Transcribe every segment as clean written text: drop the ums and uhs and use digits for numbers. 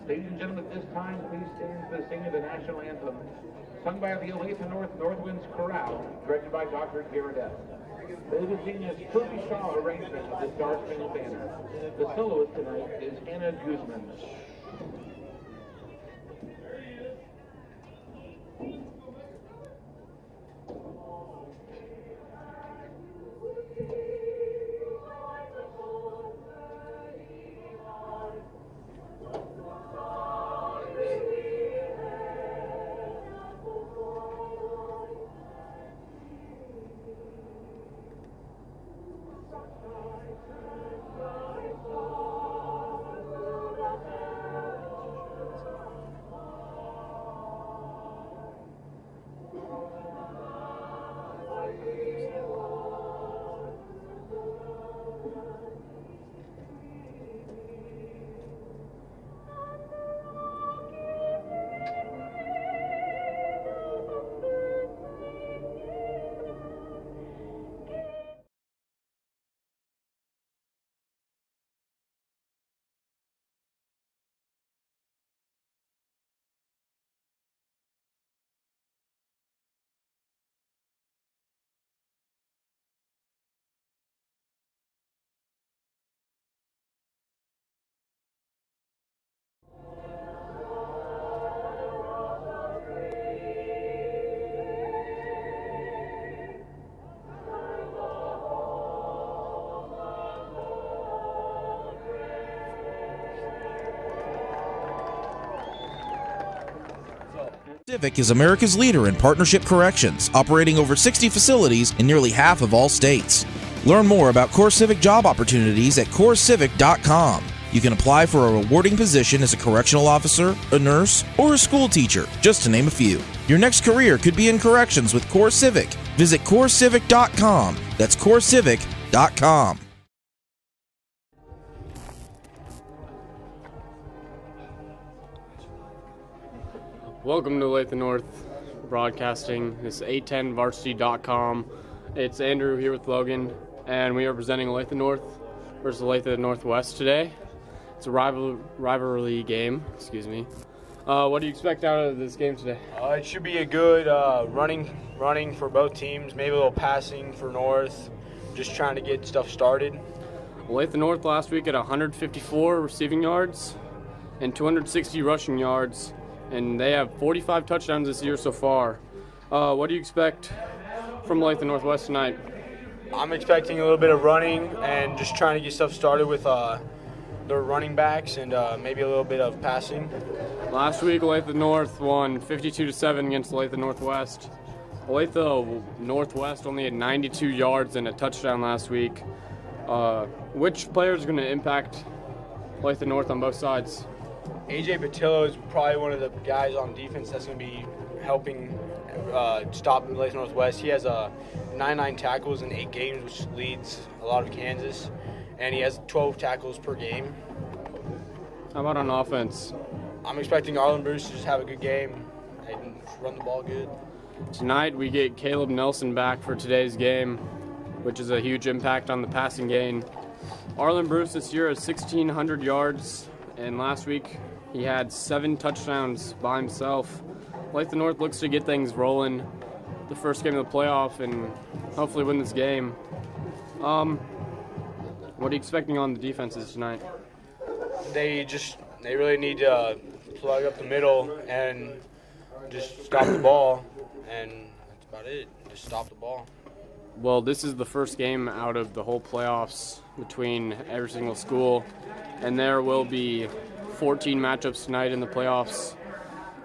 Ladies and gentlemen, at this time, please stand for the singing of the national anthem, sung by the Olathe Northwinds Chorale, directed by Dr. Garrett. They will be singing as Kirby Shaw arrangement of the Star Spangled Banner. The soloist tonight is Anna Guzman. Civic is America's leader in partnership corrections, operating over 60 facilities in nearly half of all states. Learn more about CoreCivic job opportunities at CoreCivic.com. You can apply for a rewarding position as a correctional officer, a nurse, or a school teacher, just to name a few. Your next career could be in corrections with CoreCivic. Visit CoreCivic.com. That's CoreCivic.com. Welcome to Olathe North Broadcasting. This is A10varsity.com. It's Andrew here with Logan, and we are presenting Olathe North versus Olathe Northwest today. It's a rivalry game, What do you expect out of this game today? It should be a good running for both teams, maybe a little passing for North, just trying to get stuff started. Olathe North last week at 154 receiving yards and 260 rushing yards. And they have 45 touchdowns this year so far. What do you expect from Olathe Northwest tonight? I'm expecting a little bit of running and just trying to get stuff started with their running backs and maybe a little bit of passing. Last week, Olathe North won 52-7 against Olathe Northwest. Olathe Northwest only had 92 yards and a touchdown last week. Which player is going to impact Olathe North on both sides? AJ Patillo is probably one of the guys on defense that's going to be helping stop Olathe Northwest. He has 99 tackles in 8 games, which leads a lot of Kansas, and he has 12 tackles per game. How about on offense? I'm expecting Arlen Bruce to just have a good game and run the ball good. Tonight we get Caleb Nelson back for today's game, which is a huge impact on the passing game. Arlen Bruce this year has 1,600 yards, and last week he had 7 touchdowns by himself. Olathe North looks to get things rolling the first game of the playoff and hopefully win this game. What are you expecting on the defenses tonight? They really need to plug up the middle and just stop the ball, and that's about it. Just stop the ball. Well, this is the first game out of the whole playoffs between every single school, and there will be 14 matchups tonight in the playoffs.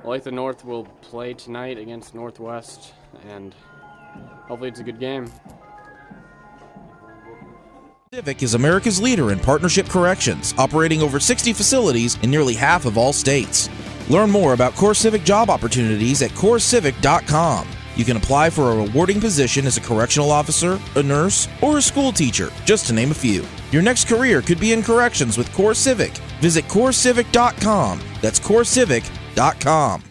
Olathe North will play tonight against Northwest, and hopefully it's a good game. Civic is America's leader in partnership corrections, operating over 60 facilities in nearly half of all states. Learn more about CoreCivic job opportunities at CoreCivic.com. You can apply for a rewarding position as a correctional officer, a nurse, or a school teacher, just to name a few. Your next career could be in corrections with CoreCivic. Visit CoreCivic.com. That's CoreCivic.com.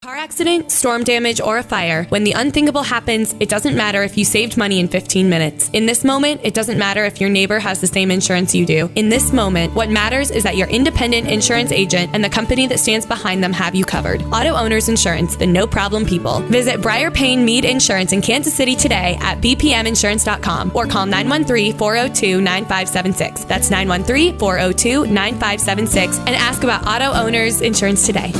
Car accident, storm damage, or a fire. When the unthinkable happens, it doesn't matter if you saved money in 15 minutes. In this moment, it doesn't matter if your neighbor has the same insurance you do. In this moment, what matters is that your independent insurance agent and the company that stands behind them have you covered. Auto Owners Insurance, the no-problem people. Visit Briar Payne Mead Insurance in Kansas City today at bpminsurance.com or call 913-402-9576. That's 913-402-9576 and ask about Auto Owners Insurance today.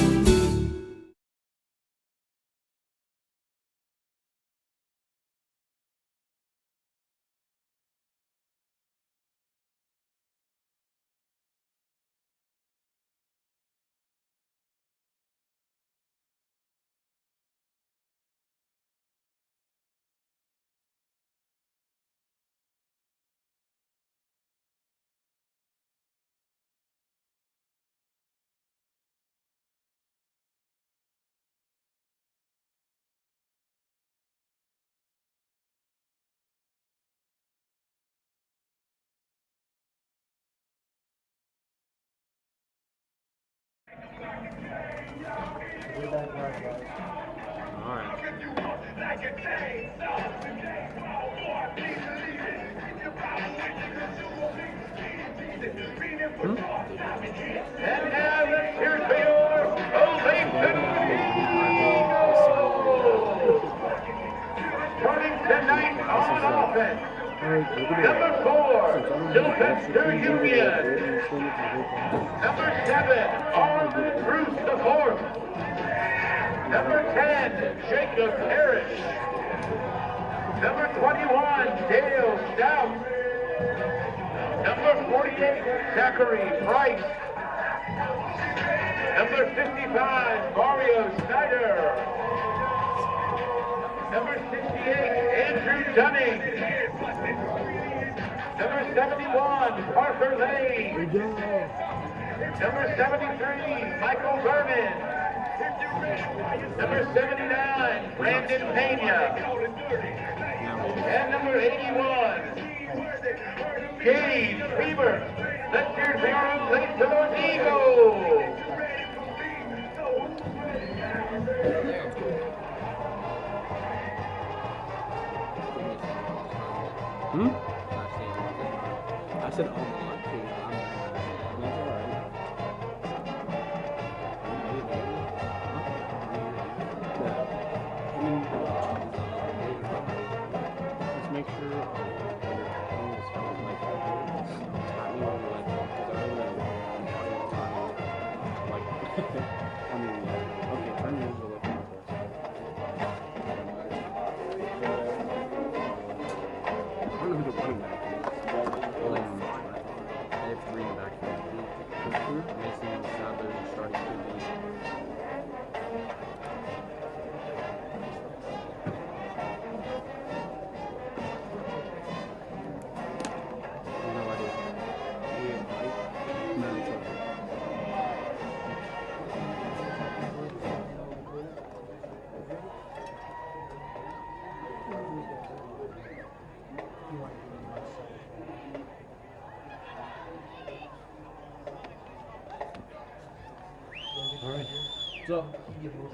And now let's hear it for your Olathe. Starting tonight on offense, number 4, Sylvester Union. Number 7, Arlen Bruce IV. Number 10, Jacob Parrish. Number 21, Dale Stout. Number 48, Zachary Price. Number 55, Mario Snyder. Number 68, Andrew Dunning. Number 71, Parker Lane. Number 73, Michael Vernon. Number 79, Brandon Pena. And number 81, Gage Bieber. Let's hear it for your Olathe to those Eagles. I said, oh, let's make sure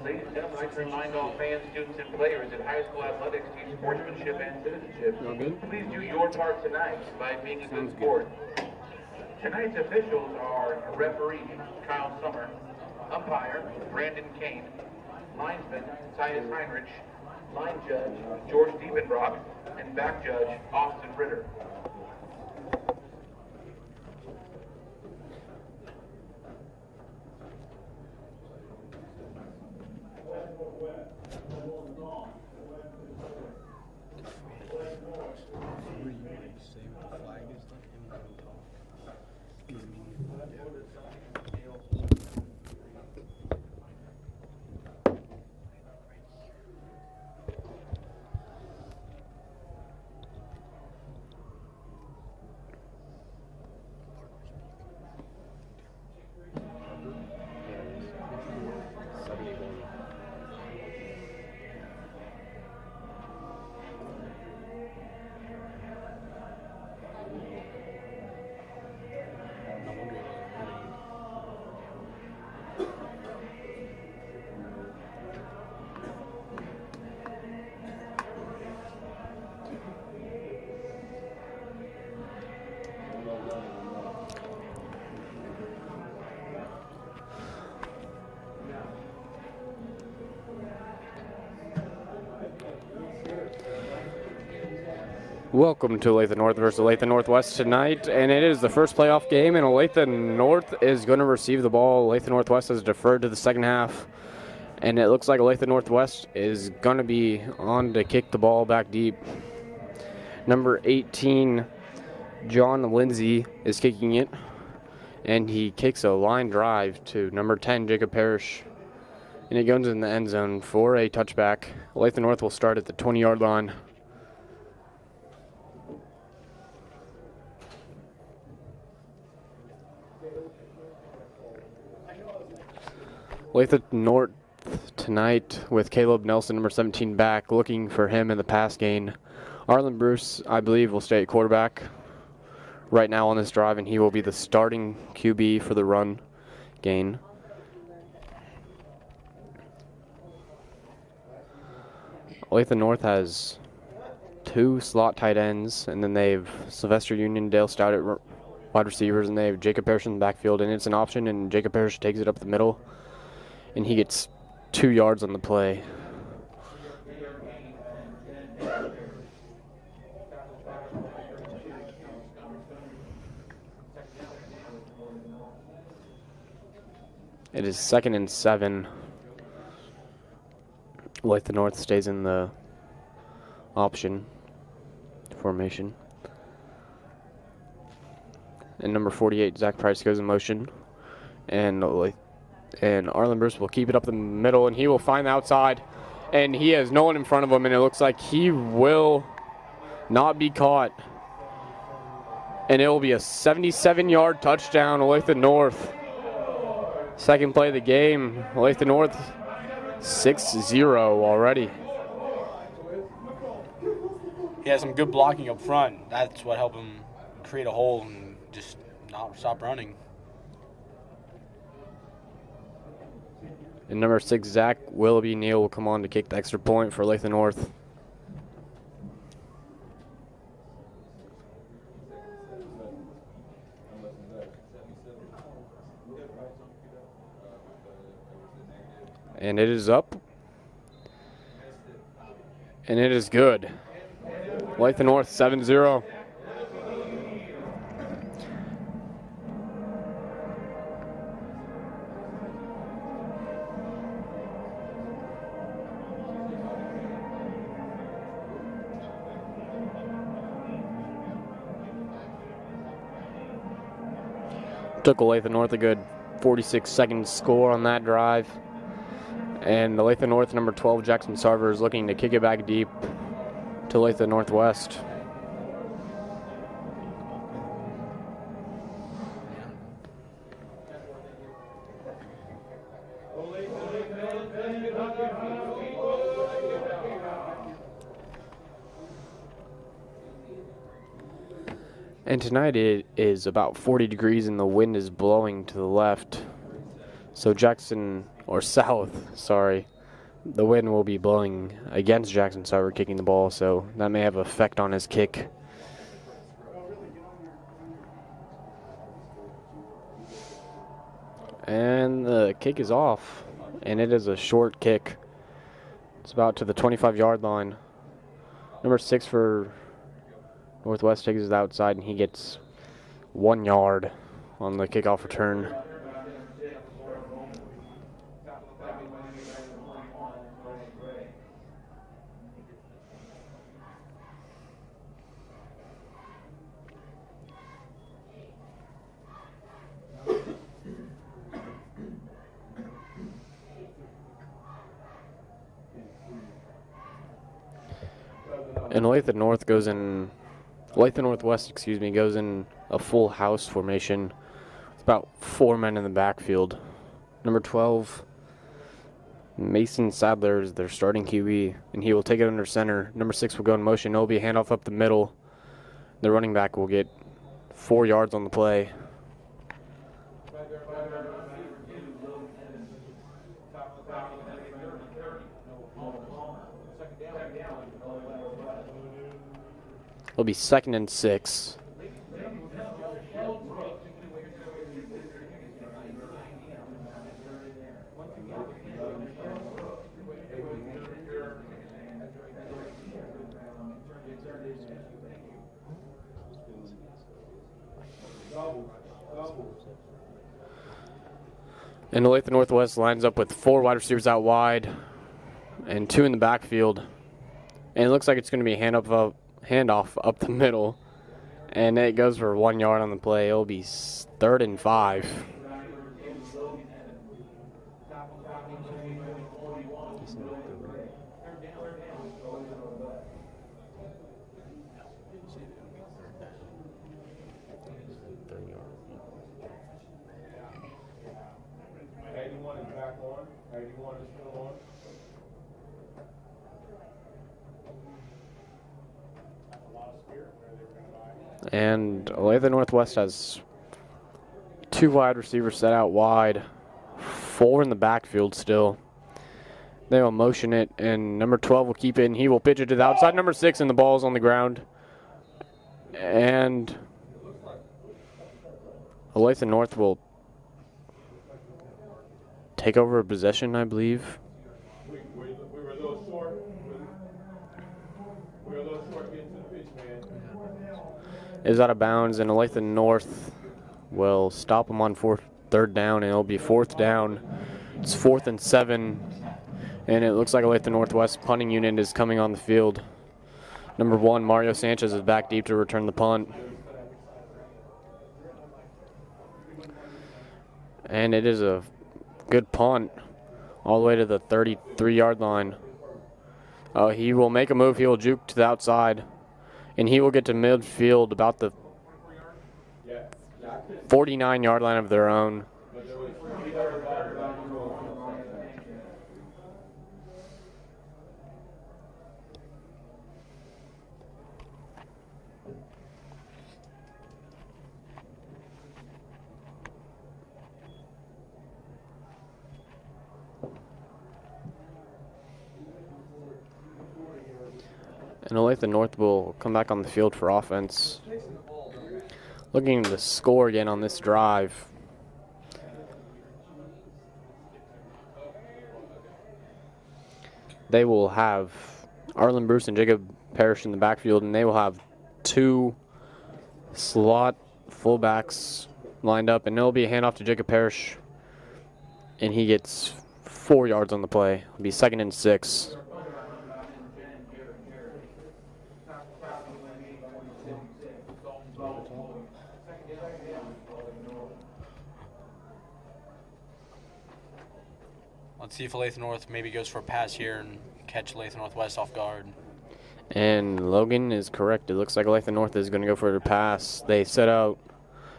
Ladies and gentlemen, I'd like to remind all fans, students, and players that high school athletics teach sportsmanship and citizenship. Please do your part tonight by being a good sport. Tonight's officials are referee Kyle Summer, umpire Brandon Kane, linesman Titus Heinrich, line judge George Diebenbrock, and back judge Austin Ritter. Welcome to Olathe North versus Olathe Northwest tonight, and it is the first playoff game, and Olathe North is going to receive the ball. Olathe Northwest has deferred to the second half, and it looks like Olathe Northwest is going to be on to kick the ball back deep. Number 18, John Lindsay, is kicking it, and he kicks a line drive to number 10, Jacob Parrish, and it goes in the end zone for a touchback. Olathe North will start at the 20-yard line. Olathe North tonight with Caleb Nelson, number 17, back, looking for him in the pass gain. Arlen Bruce, I believe, will stay at quarterback right now on this drive, and he will be the starting QB for the run gain. Olathe North has 2 slot tight ends, and then they have Sylvester Union, Dale Stout at wide receivers, and they have Jacob Parrish in the backfield, and it's an option, and Jacob Parrish takes it up the middle, and he gets 2 yards on the play. It is 2nd and 7. Olathe North stays in the option formation. And number 48, Zach Price, goes in motion. And Arlen Bruce will keep it up the middle, and he will find the outside. And he has no one in front of him, and it looks like he will not be caught. And it will be a 77-yard touchdown, Olathe North. Second play of the game, Olathe North 6-0 already. He has some good blocking up front. That's what helped him create a hole and just not stop running. And number 6, Zach Willoughby Neal, will come on to kick the extra point for Olathe North. And it is up. And it is good. Olathe North 7-0. Took Olathe North a good 46-second score on that drive. And Olathe North, number 12, Jackson Sarver, is looking to kick it back deep to Olathe Northwest. And tonight it is about 40 degrees and the wind is blowing to the left. So the wind will be blowing against Jackson Sarver kicking the ball, so that may have an effect on his kick. And the kick is off, and it is a short kick. It's about to the 25-yard line. Number 6 for Northwest takes it outside, and he gets 1 yard on the kickoff return. And Olathe Northwest goes in a full house formation. It's about 4 men in the backfield. Number 12, Mason Sadler, is their starting QB, and he will take it under center. Number 6 will go in motion. It will be a handoff up the middle. The running back will get 4 yards on the play. It'll be 2nd and 6. And Olathe Northwest lines up with 4 wide receivers out wide and 2 in the backfield. And it looks like it's going to be a handoff up the middle. And it goes for 1 yard on the play. It'll be 3rd and 5. And Olathe Northwest has 2 wide receivers set out wide, 4 in the backfield still. They will motion it, and number 12 will keep it, and he will pitch it to the outside. Number 6, and the ball is on the ground. And Olathe North will take over possession, I believe. We were a little short. We were a little short getting to the pitch, man. Is out of bounds, and Olathe North will stop him on 3rd down, and it'll be 4th down. It's 4th and 7, and it looks like Olathe Northwest punting unit is coming on the field. Number 1, Mario Sanchez, is back deep to return the punt. And it is a good punt all the way to the 33-yard line. He will make a move. He will juke to the outside. And he will get to midfield about the 49-yard line of their own. And Olathe North will come back on the field for offense. Looking to score again on this drive. They will have Arlen Bruce and Jacob Parrish in the backfield, and they will have 2 slot fullbacks lined up, and it'll be a handoff to Jacob Parrish, and he gets 4 yards on the play. It'll be 2nd and 6. Let's see if Olathe North maybe goes for a pass here and catch Olathe Northwest off guard. And Logan is correct. It looks like Olathe North is going to go for a pass. They set out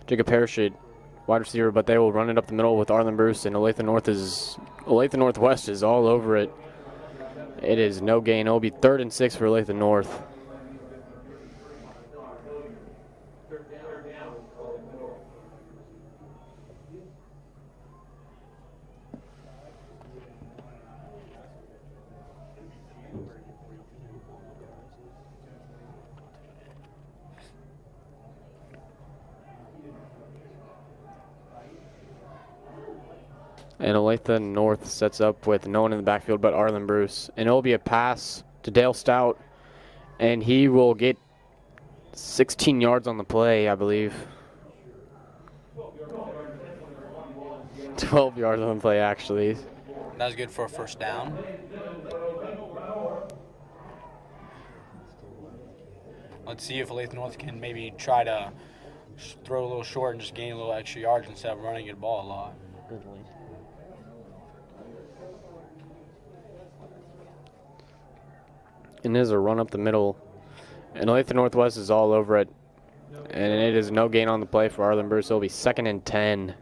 Jacob Parrish at wide receiver, but they will run it up the middle with Arlen Bruce, and Olathe Northwest is all over it. It is no gain. It will be 3rd and 6 for Olathe North. And Olathe North sets up with no one in the backfield but Arlen Bruce. And it will be a pass to Dale Stout. And he will get 16 yards on the play, I believe. 12 yards on the play, actually. That was good for a 1st down. Let's see if Olathe North can maybe try to throw a little short and just gain a little extra yards instead of running the ball a lot. And there's a run up the middle. And Olathe Northwest is all over it. And it is no gain on the play for Arlen Bruce. It'll be 2nd and 10.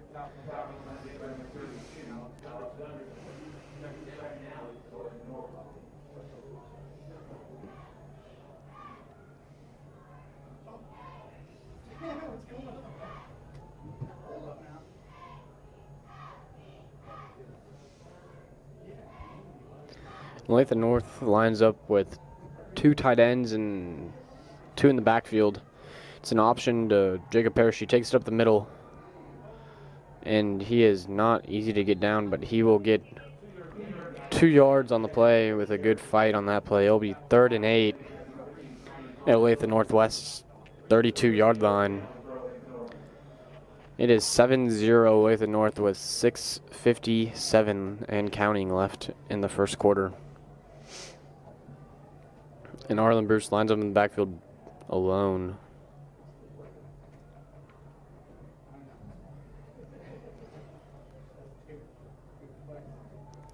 Olathe North lines up with 2 tight ends and 2 in the backfield. It's an option to Jacob Parrish. He takes it up the middle, and he is not easy to get down, but he will get 2 yards on the play with a good fight on that play. It'll be 3rd and 8 at Olathe Northwest's 32-yard line. It is 7-0 Olathe North with 6:57 and counting left in the first quarter. And Arlen Bruce lines up in the backfield alone.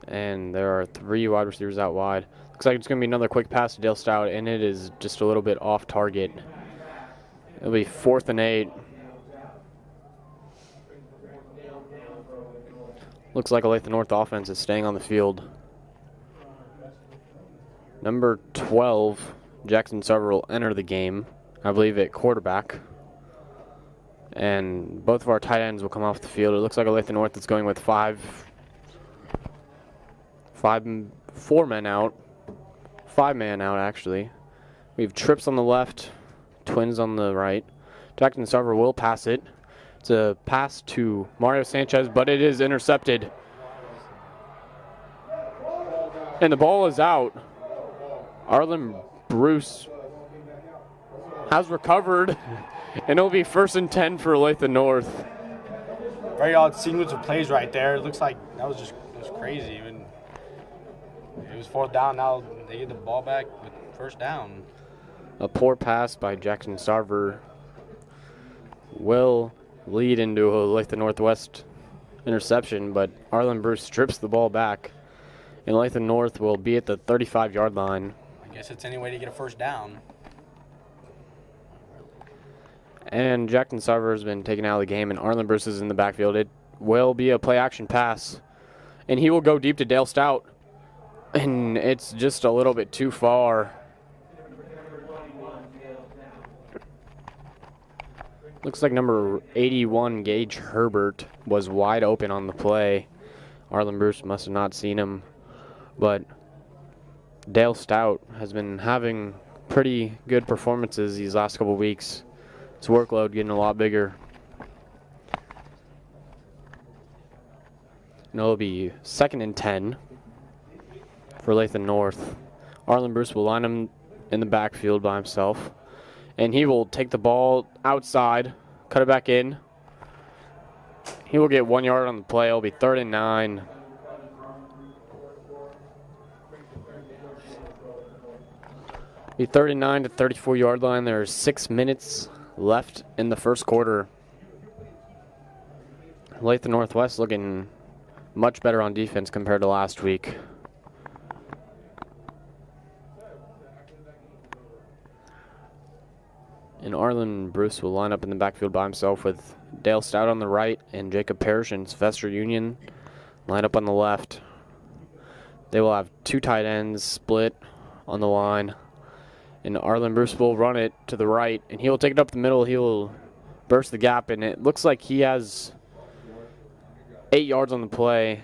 And there are 3 wide receivers out wide. Looks like it's going to be another quick pass to Dale Stout, and it is just a little bit off target. It'll be 4th and 8. Looks like Olathe North offense is staying on the field. Number 12, Jackson Sarver, will enter the game, I believe, at quarterback. And both of our tight ends will come off the field. It looks like Olathe North is going with 4 men out. 5 man out, actually. We have Trips on the left, Twins on the right. Jackson Sarver will pass it. It's a pass to Mario Sanchez, but it is intercepted. And the ball is out. Arlen Bruce has recovered, and it'll be 1st and 10 for Olathe North. Very odd sequence of plays right there. It looks like that was crazy. Even it was 4th down. Now they get the ball back with 1st down. A poor pass by Jackson Sarver will lead into a Olathe Northwest interception, but Arlen Bruce strips the ball back, and Olathe North will be at the 35-yard line. I guess it's any way to get a 1st down. And Jackson Sarver has been taken out of the game, and Arlen Bruce is in the backfield. It will be a play-action pass, and he will go deep to Dale Stout, and it's just a little bit too far. Looks like number 81, Gage Herbert, was wide open on the play. Arlen Bruce must have not seen him, but Dale Stout has been having pretty good performances these last couple weeks. His workload getting a lot bigger. And it'll be 2nd and 10 for Olathe North. Arlen Bruce will line him in the backfield by himself, and he will take the ball outside, cut it back in. He will get 1 yard on the play. It'll be 3rd and 9. The 39 to 34-yard line. There's 6 minutes left in the first quarter. Olathe Northwest looking much better on defense compared to last week. And Arlen Bruce will line up in the backfield by himself with Dale Stout on the right and Jacob Parrish and Sylvester Union line up on the left. They will have 2 tight ends split on the line. And Arlen Bruce will run it to the right, and he will take it up the middle. He will burst the gap, and it looks like he has 8 yards on the play.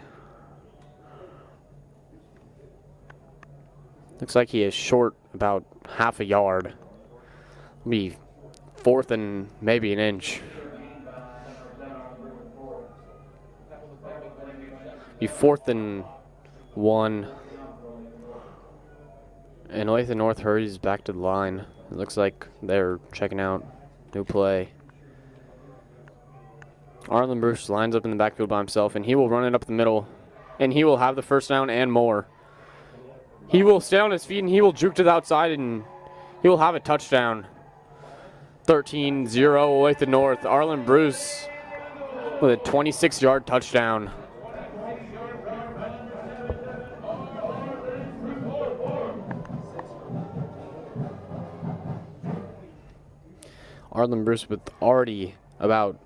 Looks like he is short about half a yard. It'll be 4th and maybe an inch. Be 4th and 1. And Olathe North hurries back to the line. It looks like they're checking out new play. Arlen Bruce lines up in the backfield by himself, and he will run it up the middle, and he will have the 1st down and more. He will stay on his feet, and he will juke to the outside, and he will have a touchdown. 13-0 Olathe North. Arlen Bruce with a 26-yard touchdown. Arlen Bruce with already about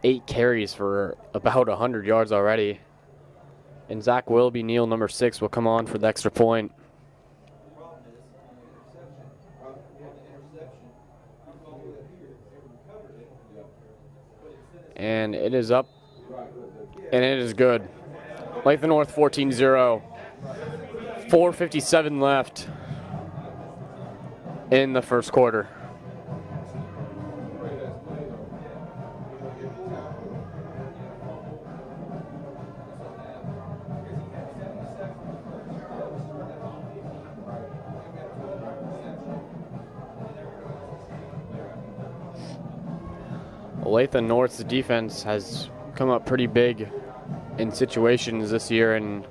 8 carries for about 100 yards already. And Zach Willoughby, Neal, number 6, will come on for the extra point. And it is up, and it is good. Olathe North 14-0. 4:57 left in the first quarter. Olathe North's defense has come up pretty big in situations this year, and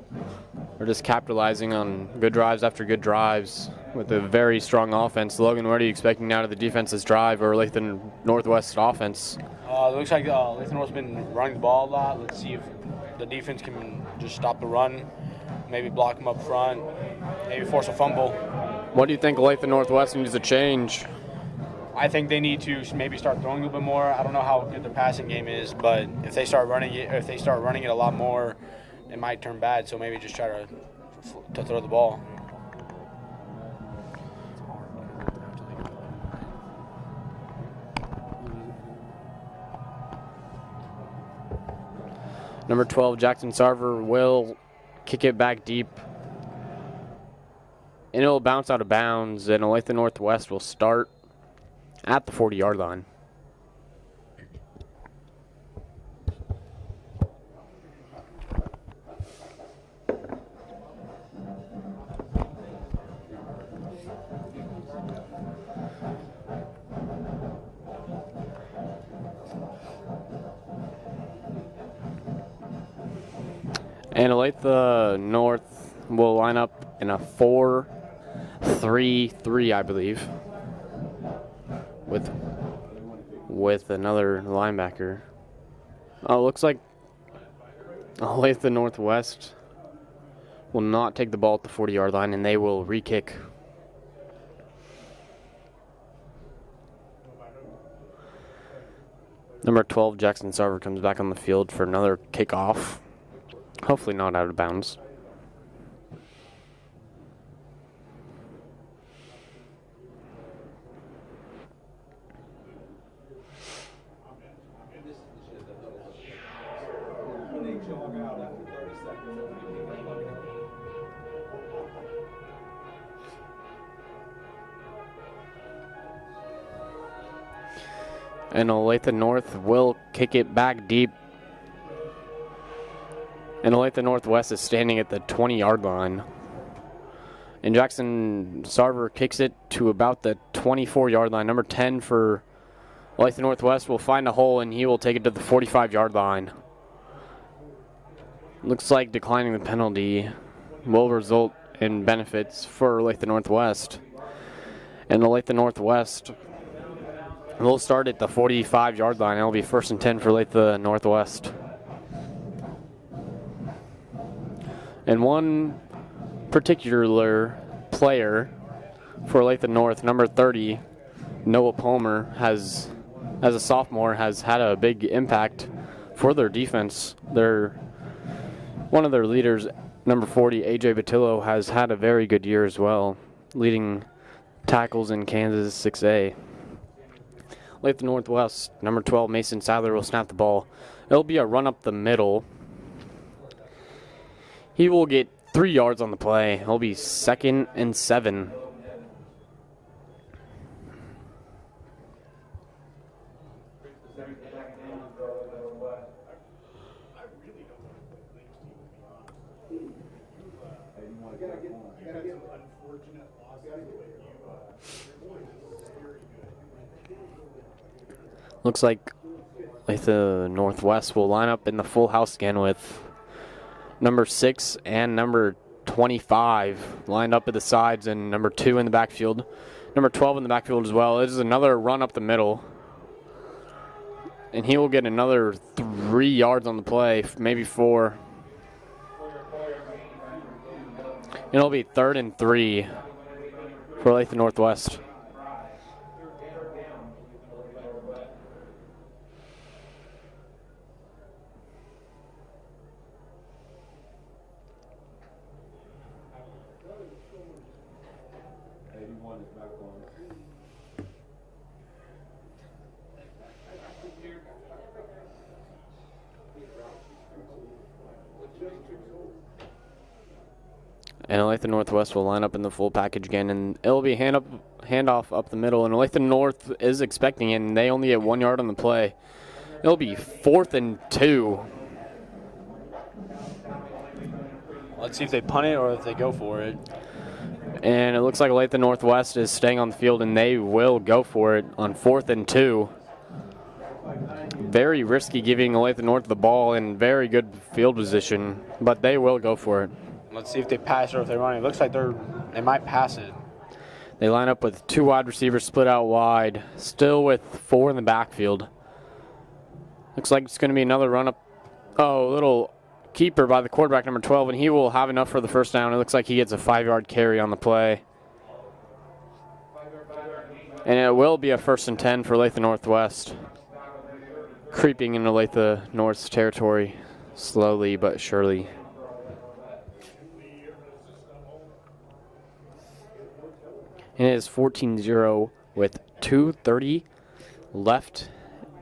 we're just capitalizing on good drives after good drives with a very strong offense. Logan, what are you expecting out of the defense's drive or Olathe Northwest offense? It looks like Olathe North's been running the ball a lot. Let's see if the defense can just stop the run, maybe block them up front, maybe force a fumble. What do you think Olathe Northwest needs to change? I think they need to maybe start throwing a little bit more. I don't know how good their passing game is, but if they start running it, a lot more, it might turn bad. So maybe just try to throw the ball. Number 12, Jackson Sarver will kick it back deep, and it'll bounce out of bounds, and Olathe Northwest will start at the 40-yard line. And Olathe North will line up in a 4-3-3, I believe, with another linebacker. Oh, looks like Olathe Northwest will not take the ball at the 40-yard line, and they will re-kick. Number 12, Jackson Sarver, comes back on the field for another kickoff. Hopefully not out of bounds. And Olathe North will kick it back deep. And Olathe Northwest is standing at the 20-yard line. And Jackson Sarver kicks it to about the 24-yard line. Number 10 for Olathe Northwest will find a hole, and he will take it to the 45-yard line. Looks like declining the penalty will result in benefits for Olathe Northwest. And Olathe Northwest will start at the 45-yard line. It'll be 1st and 10 for Olathe Northwest. And one particular player for Olathe North, number 30, Noah Palmer, as a sophomore, has had a big impact for their defense. One of their leaders, number 40, AJ Batillo, has had a very good year as well, leading tackles in Kansas 6A. Olathe Northwest, number 12, Mason Sadler, will snap the ball. It'll be a run up the middle. He will get 3 yards on the play. It'll be 2nd and 7. Looks like Olathe Northwest will line up in the full house again with number 6 and number 25 lined up at the sides, and number 2 in the backfield. Number 12 in the backfield as well. This is another run up the middle. And he will get another 3 yards on the play, maybe 4. And it'll be 3rd and 3 for Olathe Northwest. And Olathe Northwest will line up in the full package again, and it'll be handoff up the middle. And Olathe North is expecting it, and they only get 1 yard on the play. It'll be 4th and 2. Let's see if they punt it or if they go for it. And it looks like Olathe Northwest is staying on the field, and they will go for it on 4th and 2. very risky giving Olathe North the ball in very good field position, but they will go for it. Let's see if they pass or if they run. It looks like they might pass it. They line up with 2 wide receivers split out wide, still with 4 in the backfield. Looks like it's going to be another run up. Oh, a little keeper by the quarterback, number 12, and he will have enough for the first down. It looks like he gets a 5-yard carry on the play. And it will be a 1st and 10 for Olathe Northwest. Creeping into Olathe North's territory slowly but surely. And it is 14-0 with 2:30 left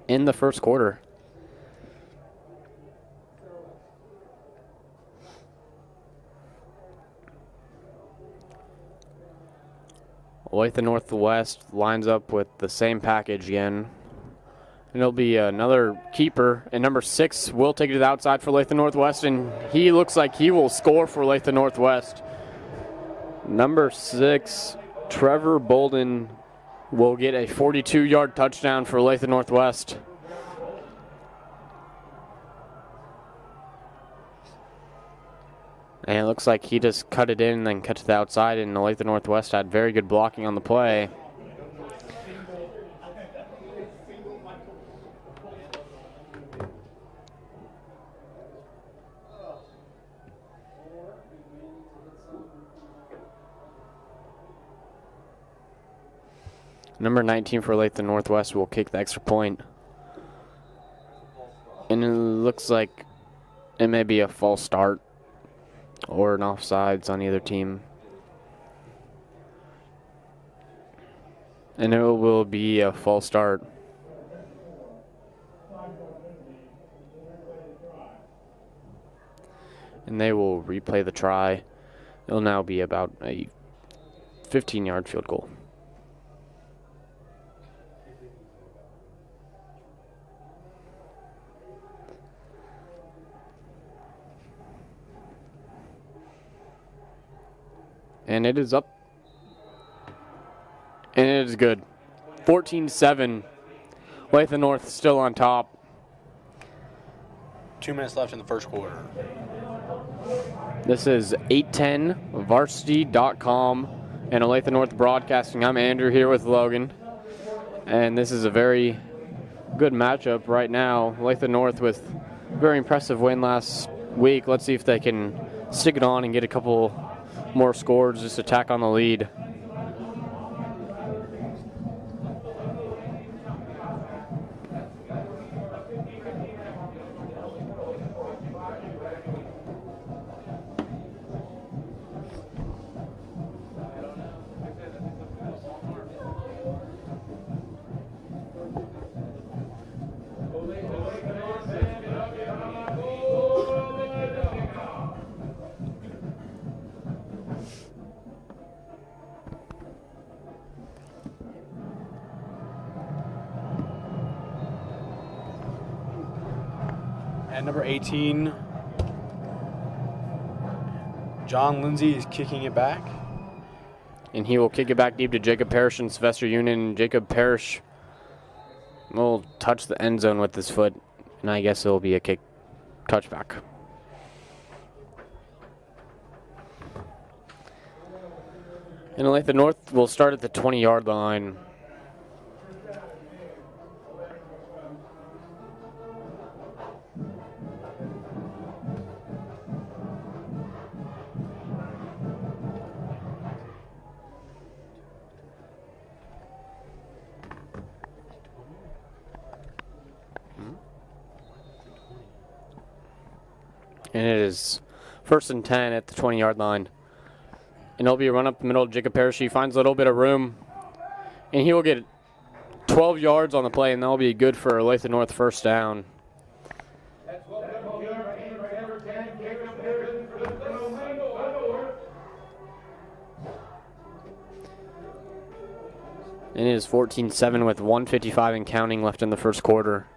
in the first quarter. Olathe Northwest lines up with the same package again. And it'll be another keeper. And number 6 will take it to the outside for Olathe Northwest. And he looks like he will score for Olathe Northwest. Number 6, Trevor Bolden, will get a 42-yard touchdown for Olathe Northwest. And it looks like he just cut it in and then cut to the outside, and Olathe Northwest had very good blocking on the play. Number 19 for Olathe Northwest will kick the extra point. And it looks like it may be a false start or an offsides on either team. And it will be a false start. And they will replay the try. It'll now be about a 15-yard field goal. And it is up. And it is good. 14-7. Olathe North still on top. 2 minutes left in the first quarter. This is 810varsity.com and Olathe North Broadcasting. I'm Andrew here with Logan. And this is a very good matchup right now. Olathe North with a very impressive win last week. Let's see if they can stick it on and get a couple more scores, just attack on the lead. At number 18, John Lindsay is kicking it back. And he will kick it back deep to Jacob Parrish and Sylvester Union. Jacob Parrish will touch the end zone with his foot, and I guess it will be a kick touchback. And Olathe North will start at the 20-yard line. And it is 1st and 10 at the 20-yard line. And it'll be a run up the middle of Jacob Parrish. He finds a little bit of room. And he will get 12 yards on the play, and that'll be good for Olathe North first down. And it is 14-7 with 1:55 and counting left in the first quarter.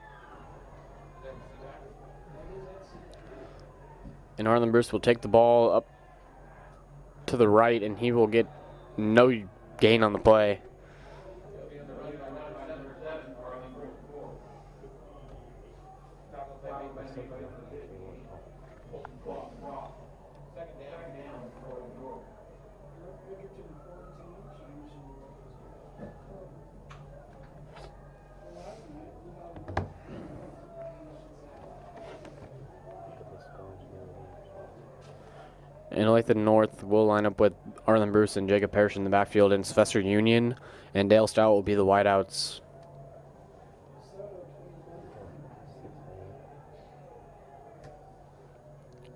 And Arlen Bruce will take the ball up to the right, and he will get no gain on the play. Olathe North will line up with Arlen Bruce and Jacob Parrish in the backfield, and Sylvester Union and Dale Stout will be the wideouts.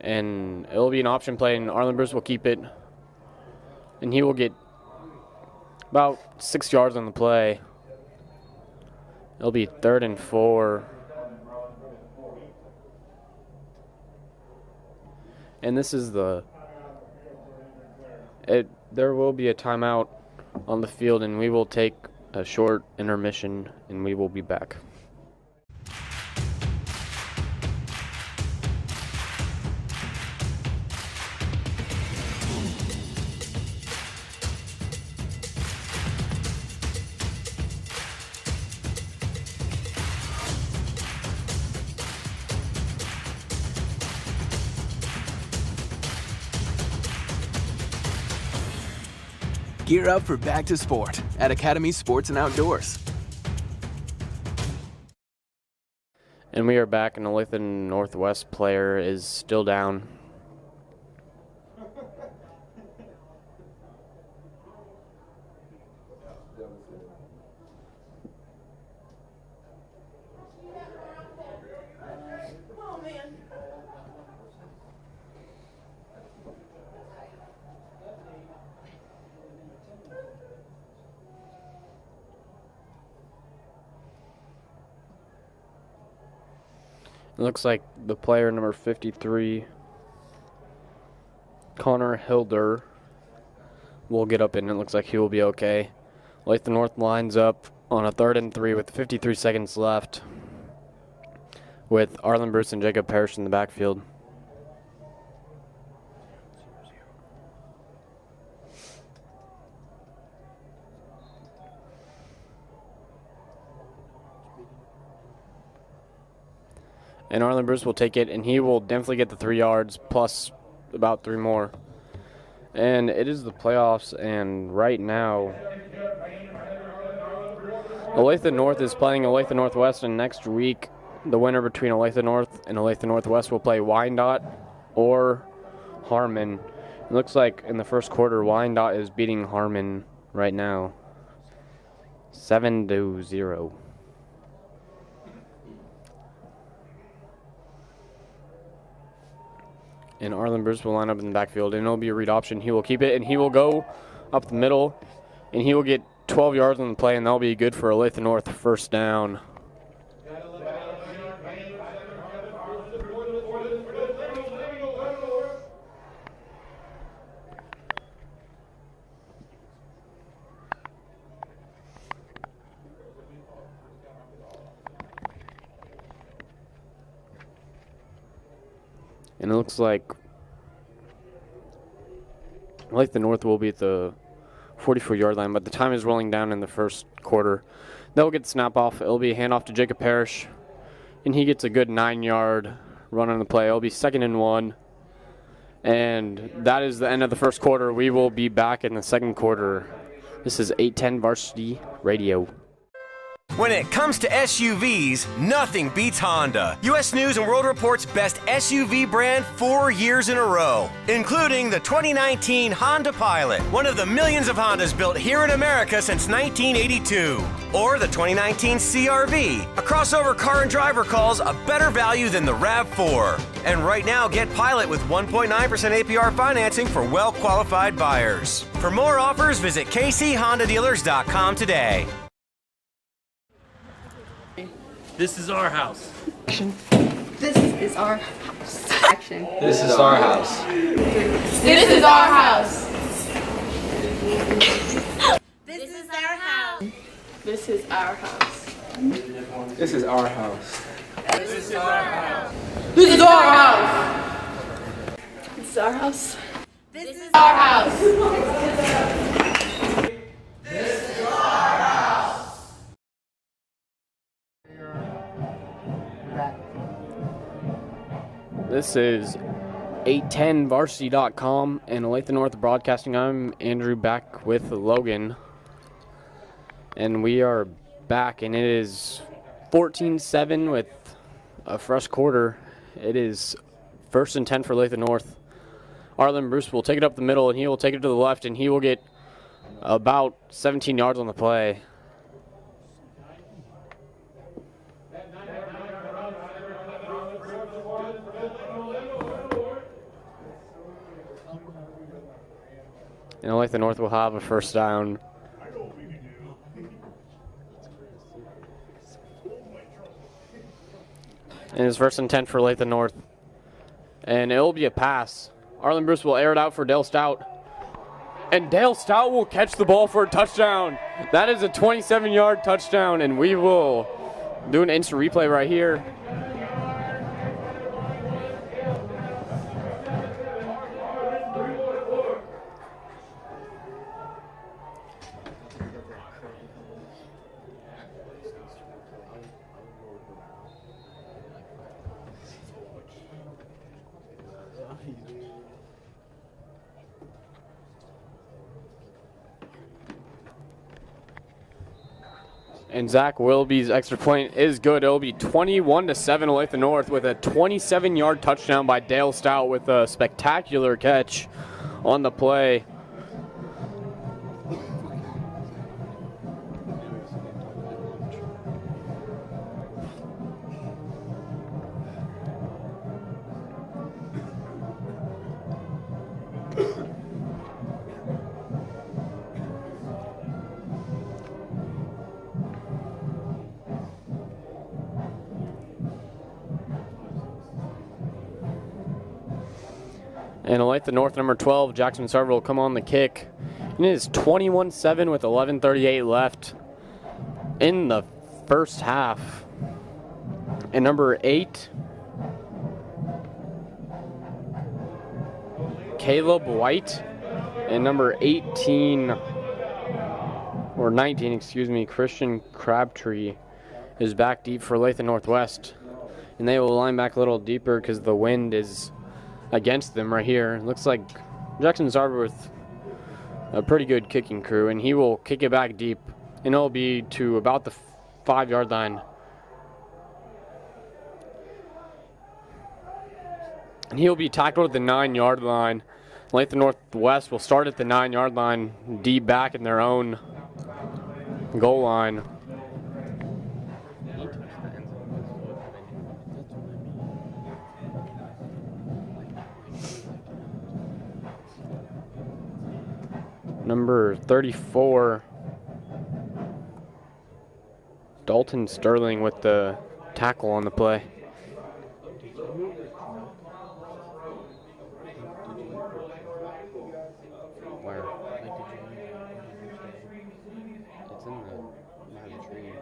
And it will be an option play, and Arlen Bruce will keep it, and he will get about 6 yards on the play. It'll be 3rd and 4. And this is there will be a timeout on the field, and we will take a short intermission, and we will be back. Gear up for Back to Sport at Academy Sports and Outdoors. And we are back, and the Olathe Northwest player is still down. It looks like the player number 53, Connor Hilder, will get up, and it looks like he will be okay. Olathe North lines up on a 3rd and 3 with 53 seconds left, with Arlen Bruce and Jacob Parrish in the backfield. And Arlen Bruce will take it, and he will definitely get the 3 yards plus about 3 more. And it is the playoffs, and right now, Olathe North is playing Olathe Northwest, and next week, the winner between Olathe North and Olathe Northwest will play Wyandotte or Harmon. It looks like in the first quarter, Wyandotte is beating Harmon right now, 7-0. And Arlen Bruce will line up in the backfield, and it'll be a read option. He will keep it, and he will go up the middle, and he will get 12 yards on the play, and that'll be good for Olathe North first down. And it looks like Olathe North will be at the 44-yard line, but the time is rolling down in the first quarter. They'll get the snap off. It'll be a handoff to Jacob Parrish, and he gets a good 9-yard run on the play. It'll be 2nd and 1, and that is the end of the first quarter. We will be back in the second quarter. This is 810 Varsity Radio. When it comes to SUVs, nothing beats Honda. U.S. News & World Report's best SUV brand 4 years in a row, including the 2019 Honda Pilot, one of the millions of Hondas built here in America since 1982. Or the 2019 CR-V, a crossover car and driver calls a better value than the RAV4. And right now, get Pilot with 1.9% APR financing for well-qualified buyers. For more offers, visit kchondadealers.com today. This is our house. Action. This is our house. Action. This is our house. This is our house. This is our house. This is our house. This is our house. This is our house. This is our house. This is our house. This is Our house. This is our house. This is 810varsity.com and Olathe North Broadcasting. I'm Andrew, back with Logan. And we are back, and it is 14-7 with a fresh quarter. It is 1st and 10 for Olathe North Arlen Bruce will take it up the middle, and he will take it to the left, and he will get about 17 yards on the play. And Olathe North will have a first down. And it's 1st and 10 for Olathe North. And it'll be a pass. Arlen Bruce will air it out for Dale Stout. And Dale Stout will catch the ball for a touchdown. That is a 27-yard touchdown, and we will do an instant replay right here. And Zach Wilby's extra point is good. It'll be 21-7 Olathe North with a 27-yard touchdown by Dale Stout with a spectacular catch on the play. And Olathe North, number 12, Jackson Sarver will come on the kick. And it is 21-7 with 11:38 left in the first half. And number 8, Caleb White. And number 18, or 19, excuse me, Christian Crabtree is back deep for Olathe Northwest. And they will line back a little deeper because the wind is against them right here. Looks like Jackson Sarver with a pretty good kicking crew, and he will kick it back deep, and it'll be to about the 5-yard line. And he'll be tackled at the 9-yard line. Olathe Northwest will start at the 9-yard line, deep back in their own goal line. Number 34, Dalton Sterling with the tackle on the play. Where? It's in the tree.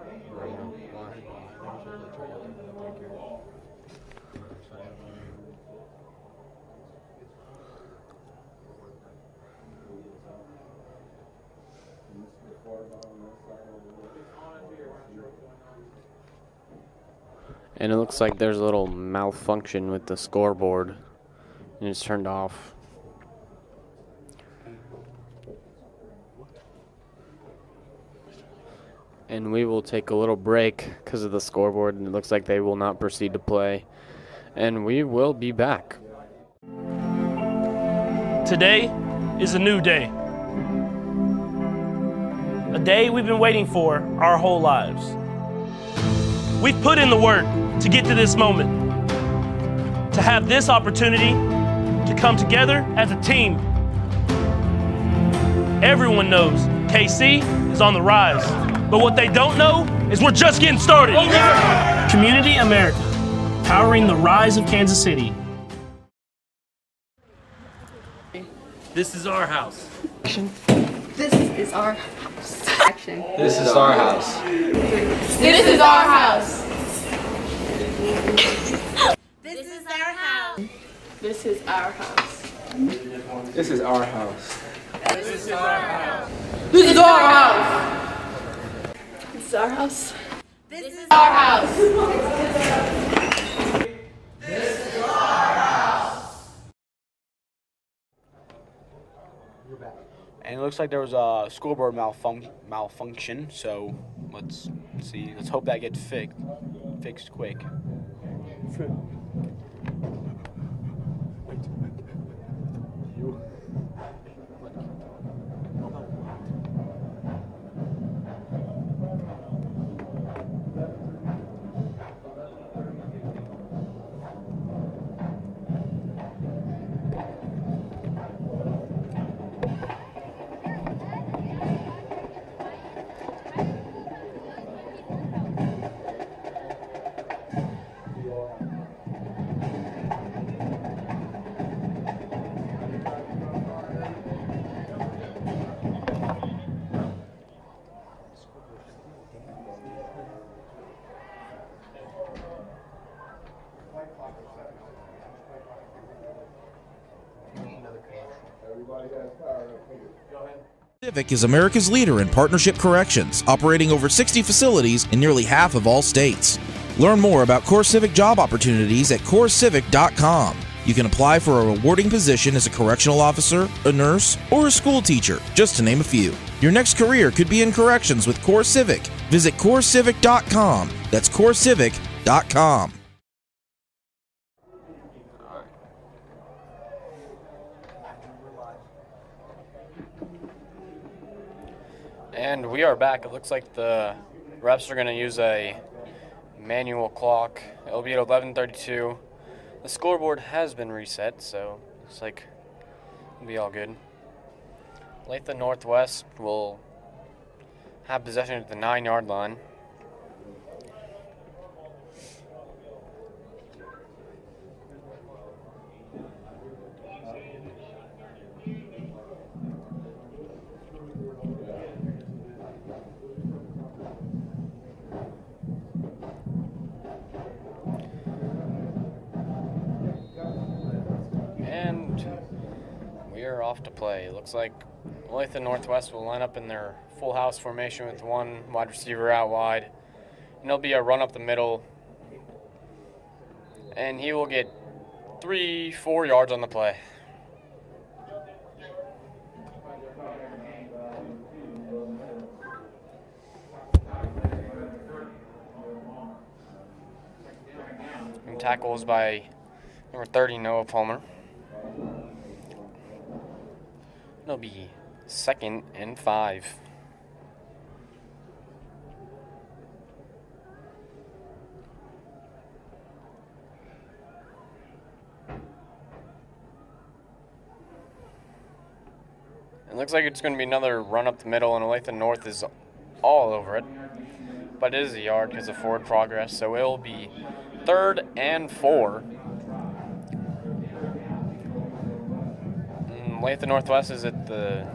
And it looks like there's a little malfunction with the scoreboard, and it's turned off. And we will take a little break because of the scoreboard, and it looks like they will not proceed to play. And we will be back. Today is a new day. A day we've been waiting for our whole lives. We've put in the work to get to this moment, to have this opportunity to come together as a team. Everyone knows KC is on the rise, but what they don't know is we're just getting started. Community America, powering the rise of Kansas City. This is our house. This is our house. Action. This is our house. This is our house. This is our house. This is our house. This is our house. This is our house. This is our house. This is our house. This is Our house. This is our house. And it looks like there was a scoreboard malfunction, so let's see. Let's hope that gets fixed quick. Civic is America's leader in partnership corrections, operating over 60 facilities in nearly half of all states. Learn more about CoreCivic job opportunities at CoreCivic.com. You can apply for a rewarding position as a correctional officer, a nurse, or a school teacher, just to name a few. Your next career could be in corrections with CoreCivic. Visit CoreCivic.com. That's CoreCivic.com. And we are back. It looks like the refs are going to use a manual clock. It'll be at 11:32. The scoreboard has been reset, so it's like it'll be all good. Olathe Northwest will have possession at the 9-yard line. And we are off to play. Looks like Olathe Northwest will line up in their full house formation with one wide receiver out wide. And it'll be a run up the middle. And he will get 3-4 yards on the play. And tackles by number 30, Noah Palmer. It'll be 2nd and 5. It looks like it's going to be another run up the middle, and Olathe North is all over it. But it is a yard because of forward progress, so it will be 3rd and 4. Olathe Northwest is at the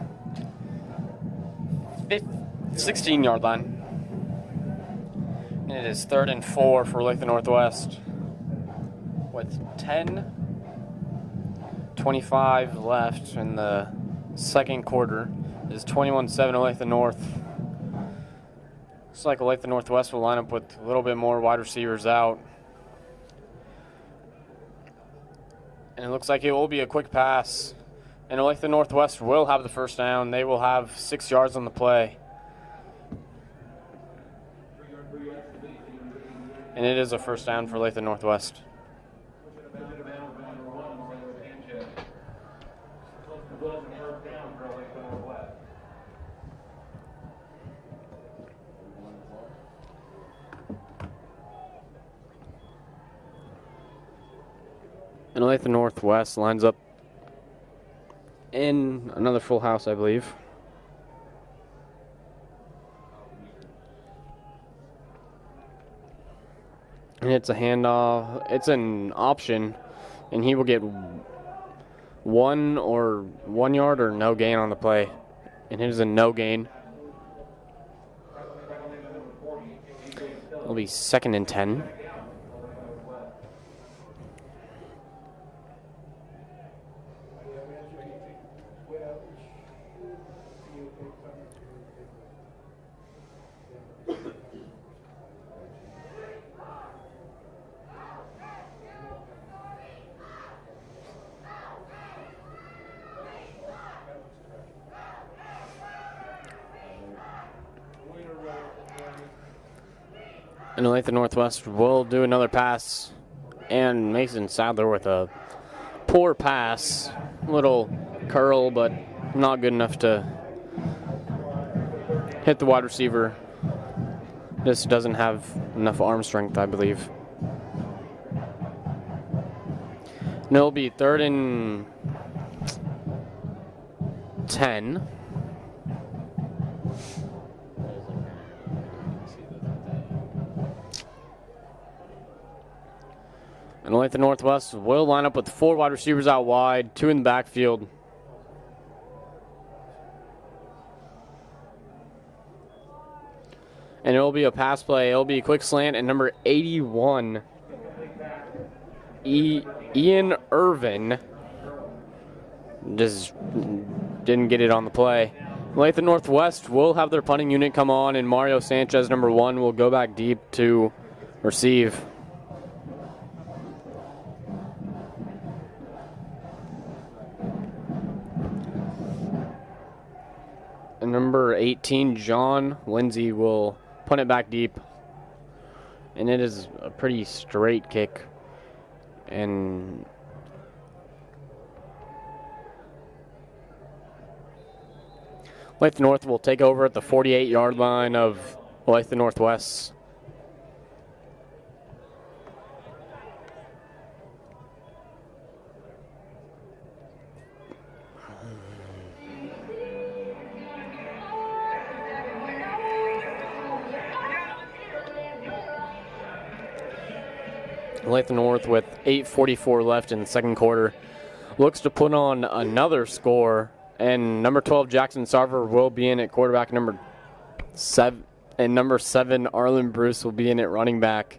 16-yard line. And it is 3rd and 4 for Olathe Northwest with 10:25 left in the second quarter. It is 21-7 Olathe North. Looks like Olathe Northwest will line up with a little bit more wide receivers out. And it looks like it will be a quick pass. And Olathe Northwest will have the first down. They will have 6 yards on the play. And it is a first down for Olathe Northwest. And Olathe Northwest lines up in another full house, I believe. And it's a handoff. It's an option, and he will get 1 yard or no gain on the play. And it is a no gain. It'll be 2nd and 10. And Olathe Northwest will do another pass. And Mason Sadler with a poor pass. Little curl, but not good enough to hit the wide receiver. This doesn't have enough arm strength, I believe. And it'll be 3rd and 10. And Olathe Northwest will line up with 4 wide receivers out wide, 2 in the backfield. And it will be a pass play. It will be a quick slant, and number 81, Ian Irvin, just didn't get it on the play. Olathe Northwest will have their punting unit come on, and Mario Sanchez, number 1, will go back deep to receive. And number 18, John Lindsay, will punt it back deep. And it is a pretty straight kick. And Olathe North will take over at the 48-yard line of Olathe Northwest. Olathe North, with 8:44 left in the second quarter, looks to put on another score, and number 12 Jackson Sarver will be in at quarterback. Number 7 Arlen Bruce will be in at running back.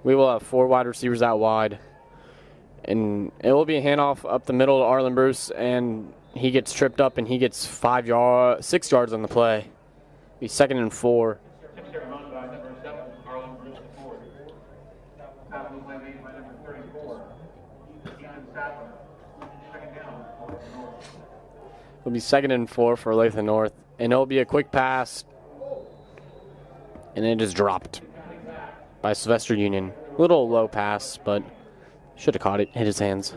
We will have 4 wide receivers out wide, and it will be a handoff up the middle to Arlen Bruce, and he gets tripped up and he gets 6 yards on the play. Be 2nd and 4. It'll be 2nd and 4 for Olathe North, and it'll be a quick pass, and it is dropped by Sylvester Union. A little low pass, but should have caught it, hit his hands.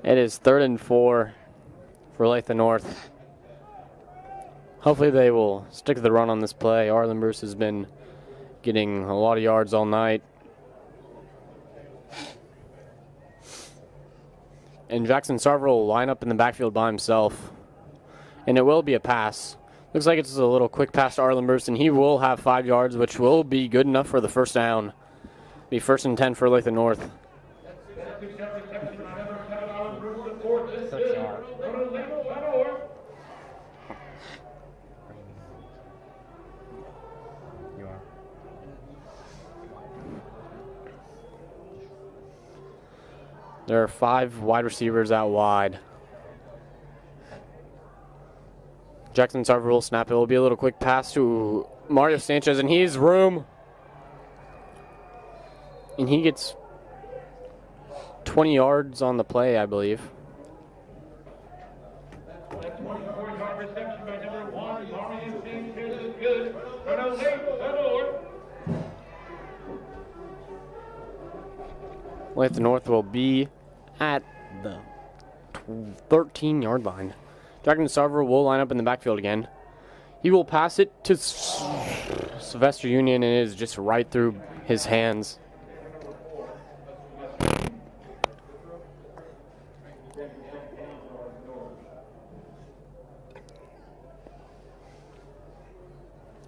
It is 3rd and 4 for Olathe North. Hopefully they will stick to the run on this play. Arlen Bruce has been getting a lot of yards all night. And Jackson Sarver will line up in the backfield by himself. And it will be a pass. Looks like it's a little quick pass to Arlen Bruce, and he will have 5 yards, which will be good enough for the first down. Be 1st and 10 for Olathe North. There are 5 wide receivers out wide. Jackson Sarver will snap. It will be a little quick pass to Mario Sanchez, and he's room. And he gets 20 yards on the play, I believe. Olathe North will be at the 13-yard line. Jackson Sarver will line up in the backfield again. He will pass it to Sylvester Union, and it is just right through his hands.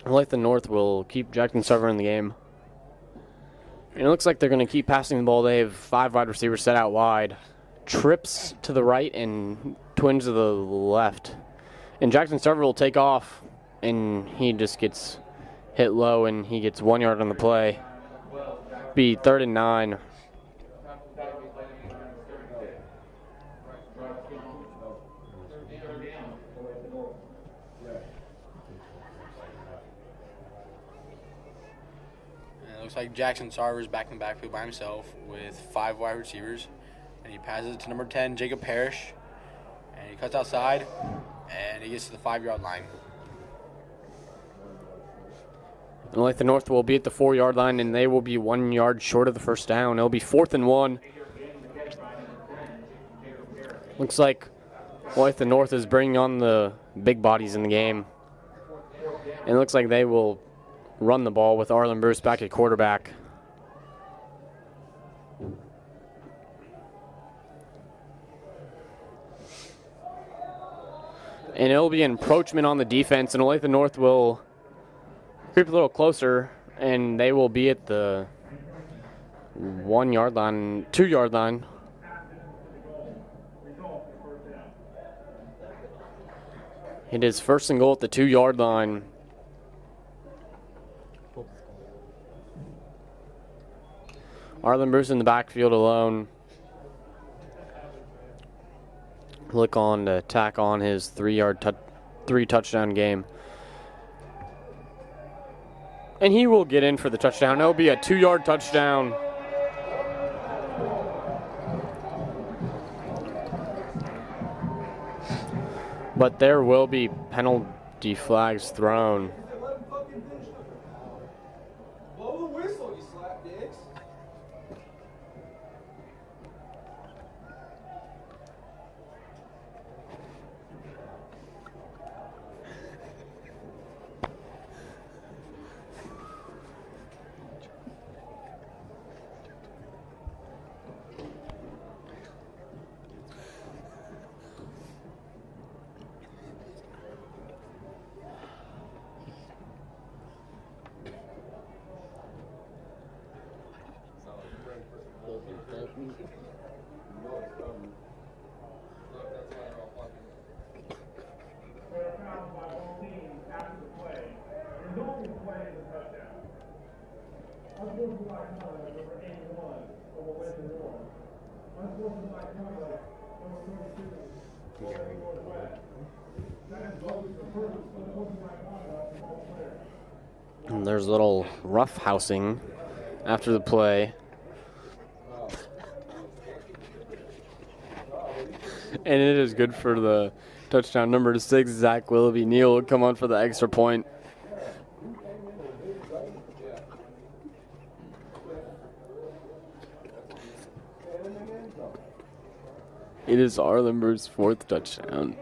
Olathe North will keep Jackson Sarver in the game. And it looks like they're going to keep passing the ball. They have 5 wide receivers set out wide. Trips to the right and twins to the left. And Jackson Sarver will take off, and he just gets hit low, and he gets 1 yard on the play. Be 3rd and 9. Looks like Jackson Sarver's back in the backfield by himself with 5 wide receivers. And he passes it to number 10, Jacob Parrish. And he cuts outside, and he gets to the 5-yard line. And Olathe North will be at the 4-yard line, and they will be 1 yard short of the first down. It'll be 4th and 1. Looks like Olathe North is bringing on the big bodies in the game. And it looks like they will run the ball with Arlen Bruce back at quarterback. And it'll be an encroachment on the defense, and Olathe North will creep a little closer, and they will be at the 1 yard line, 2 yard line. It is 1st and goal at the 2 yard line. Arlen Bruce in the backfield alone. look on to tack on his 3-touchdown game. And he will get in for the touchdown. It'll be a 2-yard touchdown. But there will be penalty flags thrown. Blow the whistle, you slapdicks. And there's a little rough housing after the play. And it is good for the touchdown. Number 6, Zach Willoughby Neal will come on for the extra point. It is Arlenberg's 4th touchdown.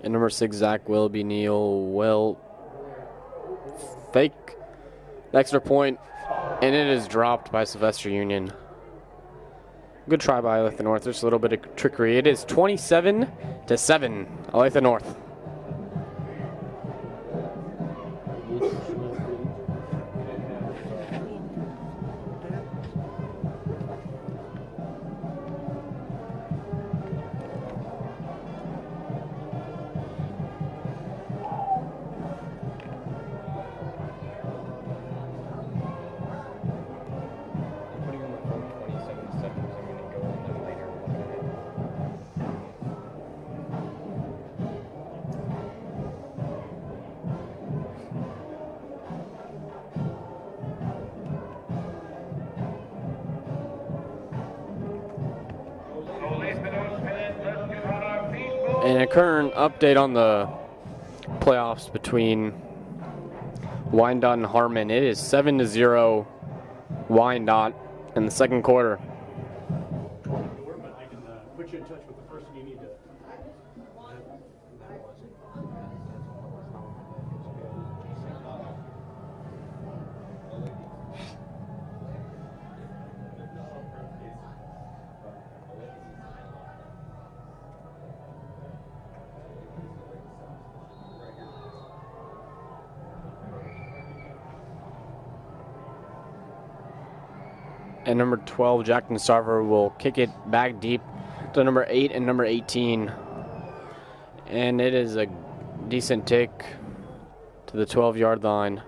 And number 6, Zach Willoughby Neal will fake the extra point, and it is dropped by Sylvester Union. Good try by Olathe North. There's a little bit of trickery. It is 27-7, Olathe North. And a current update on the playoffs between Wyandotte and Harmon. It is 7-0 Wyandotte in the second quarter. I can put you in touch with the person you need to. And number 12, Jackson Sarver, will kick it back deep to number 8 and number 18. And it is a decent tick to the 12-yard line.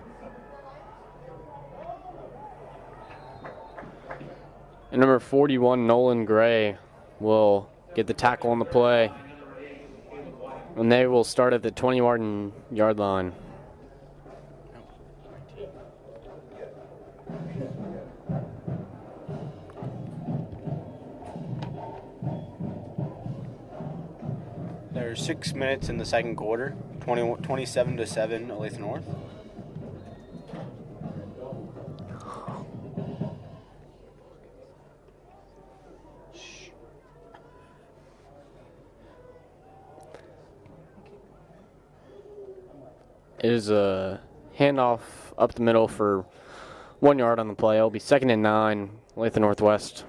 And number 41, Nolan Gray, will get the tackle on the play. And they will start at the 20-yard line. There's 6 minutes in the second quarter, 27-7, Olathe North. It is a handoff up the middle for 1 yard on the play. It'll be 2nd and 9, Olathe Northwest.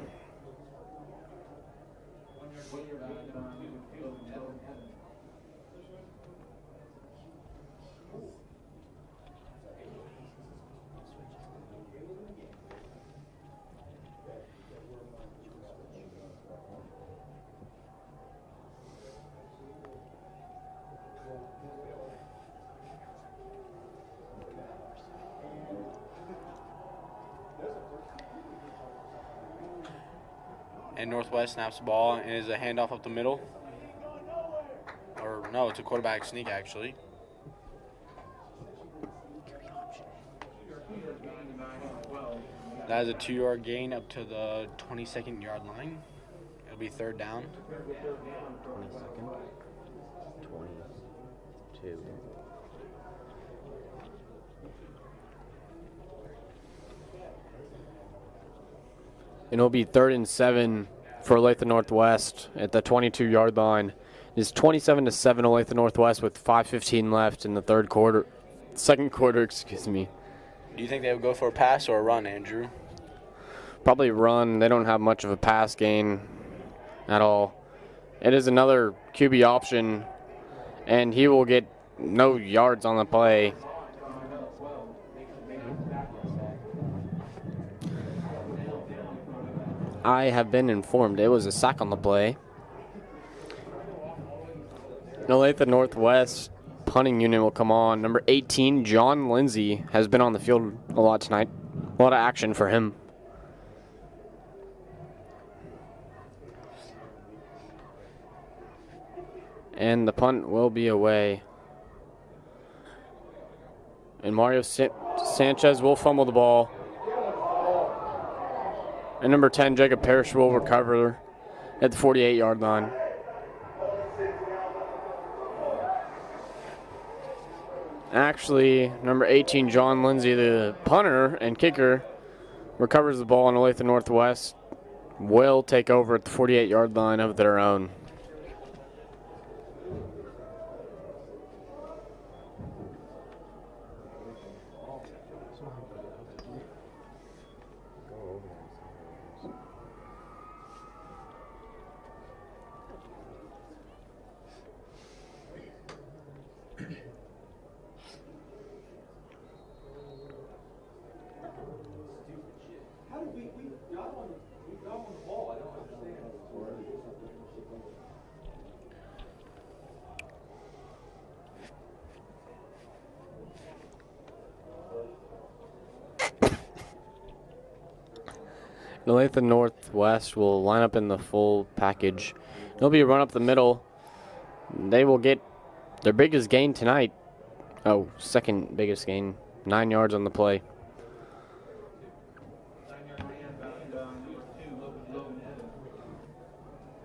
And Northwest snaps the ball and is a handoff up the middle. Or no, it's a quarterback sneak actually. That is a 2-yard gain up to the 22nd yard line. It'll be third down. 22nd. 22. And it'll be 3rd and 7 for Olathe Northwest at the 22-yard line. It's 27-7 Olathe Northwest with 5:15 left in the second quarter, excuse me. Do you think they would go for a pass or a run, Andrew? Probably run. They don't have much of a pass gain at all. It is another QB option, and he will get no yards on the play. I have been informed it was a sack on the play. Olathe Northwest punting unit will come on. Number 18, John Lindsay, has been on the field a lot tonight. A lot of action for him. And the punt will be away. And Mario Sanchez will fumble the ball. And number 10, Jacob Parrish, will recover at the 48-yard line. Actually, number 18, John Lindsay, the punter and kicker, recovers the ball, and Olathe Northwest will take over at the 48-yard line of their own. Olathe Northwest will line up in the full package. It'll be a run up the middle. They will get their biggest gain tonight. Oh, second biggest gain. 9 yards on the play.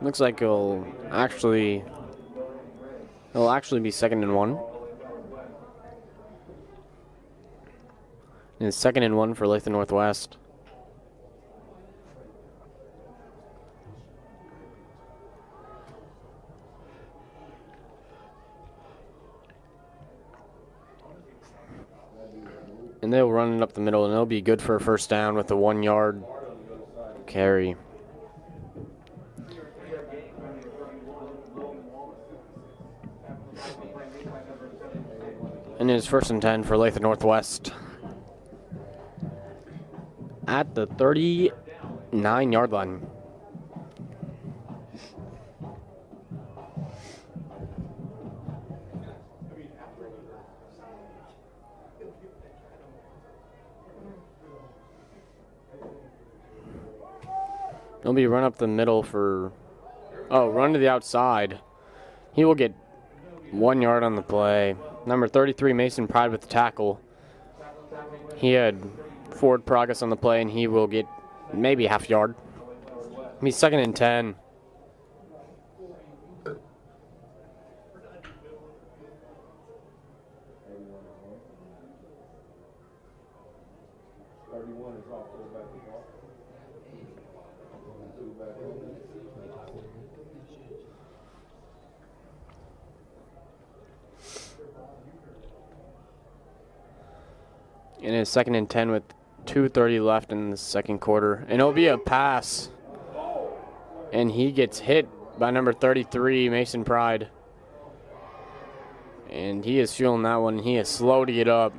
Looks like it'll actually be 2nd and 1. And it's 2nd and 1 for Olathe Northwest. And they'll run it up the middle, and it'll be good for a first down with a 1-yard carry. And it's 1st and 10 for Olathe Northwest at the 39-yard line. It'll be run up the middle for, run to the outside. He will get 1 yard on the play. Number 33, Mason Pride, with the tackle. He had forward progress on the play, and he will get maybe half yard. He's 2nd and 10. And it's 2nd and 10 with 2:30 left in the second quarter. And it'll be a pass. And he gets hit by number 33, Mason Pride. And he is feeling that one. He is slow to get up.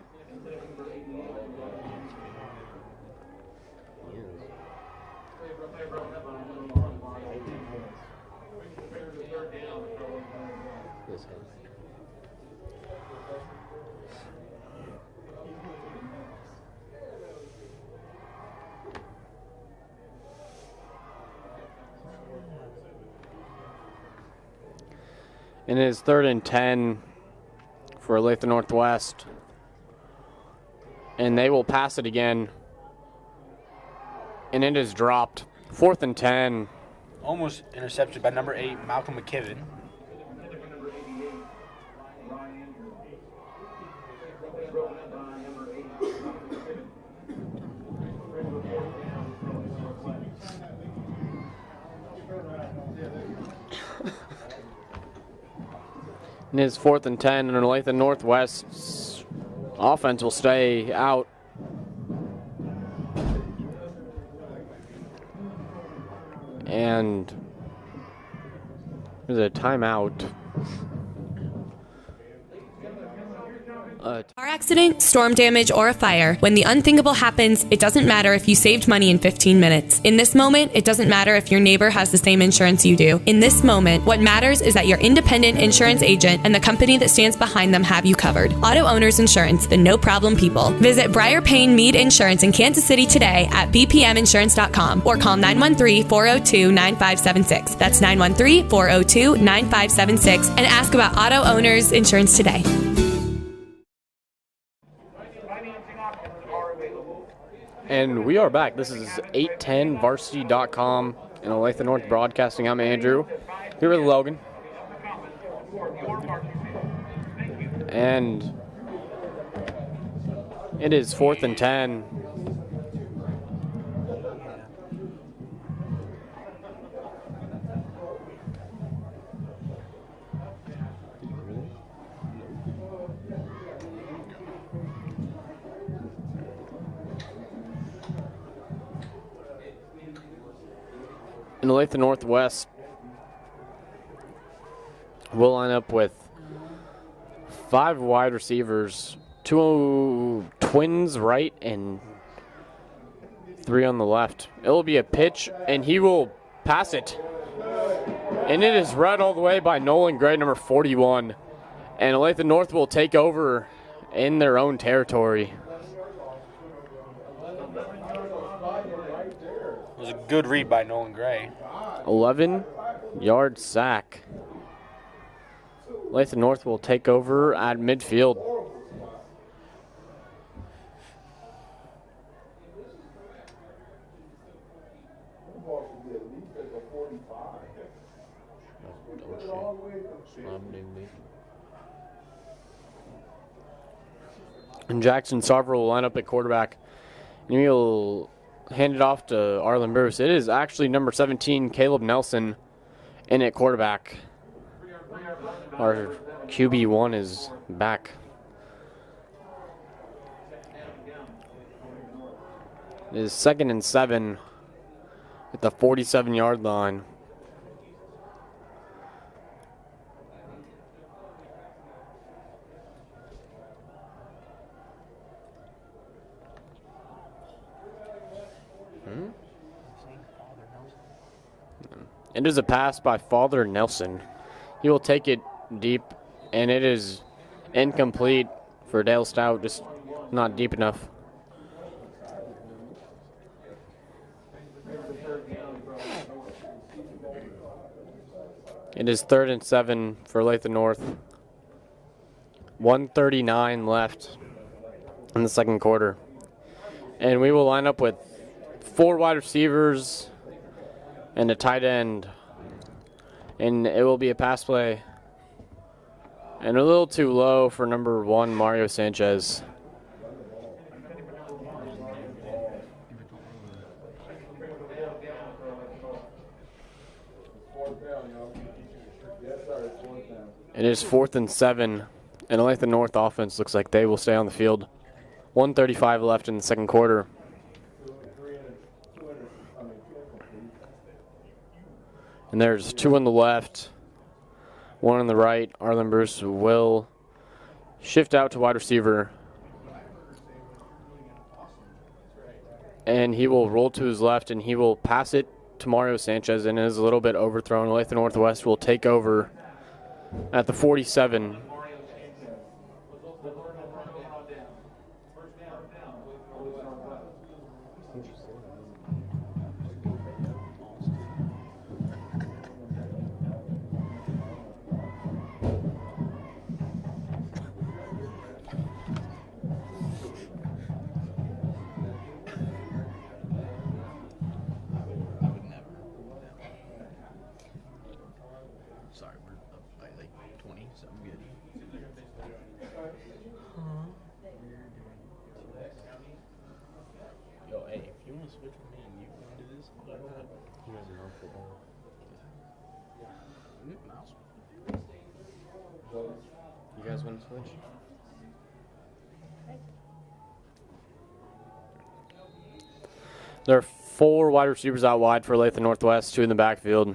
And it is 3rd and 10 for Olathe Northwest. And they will pass it again. And it is dropped. 4th and 10. Almost intercepted by number 8, Malcolm McKibben. And it is 4th and 10, and Olathe Northwest's offense will stay out. And there's a timeout. Car accident, storm damage, or a fire. When the unthinkable happens, it doesn't matter if you saved money in 15 minutes. In this moment, it doesn't matter if your neighbor has the same insurance you do. In this moment, what matters is that your independent insurance agent and the company that stands behind them have you covered. Auto Owners Insurance, the no-problem people. Visit Briar Payne Mead Insurance in Kansas City today at bpminsurance.com or call 913-402-9576. That's 913-402-9576 and ask about Auto Owners Insurance today. And we are back. This is 810varsity.com and Olathe North Broadcasting. I'm Andrew. Here with Logan. And it is 4th and 10. In Olathe Northwest, we'll line up with 5 wide receivers, 2 twins right and 3 on the left. It will be a pitch, and he will pass it. And it is read all the way by Nolan Gray, number 41. And Olathe North will take over in their own territory. It was a good read by Nolan Gray. 11-yard sack. Olathe North will take over at midfield. And Jackson Sarver will line up at quarterback. And he'll hand it off to Arlen Bruce. It is actually number 17, Caleb Nelson, in at quarterback. Our QB1 is back. It is 2nd and 7 at the 47-yard line. It is a pass by Father Nelson. He will take it deep, and it is incomplete for Dale Stout, just not deep enough. It is 3rd and 7 for Olathe North. 1:39 left in the second quarter. And we will line up with 4 wide receivers and a tight end. And it will be a pass play. And a little too low for number 1, Mario Sanchez. It is 4th and 7. And Olathe North offense looks like they will stay on the field. 1:35 left in the second quarter. And there's 2 on the left, 1 on the right. Arlen Bruce will shift out to wide receiver. And he will roll to his left, and he will pass it to Mario Sanchez, and it is a little bit overthrown. Olathe Northwest will take over at the 47. want to switch with me and you want to do this? Why not? He doesn't know football. You guys want to switch? There are 4 wide receivers out wide for Olathe Northwest, 2 in the backfield.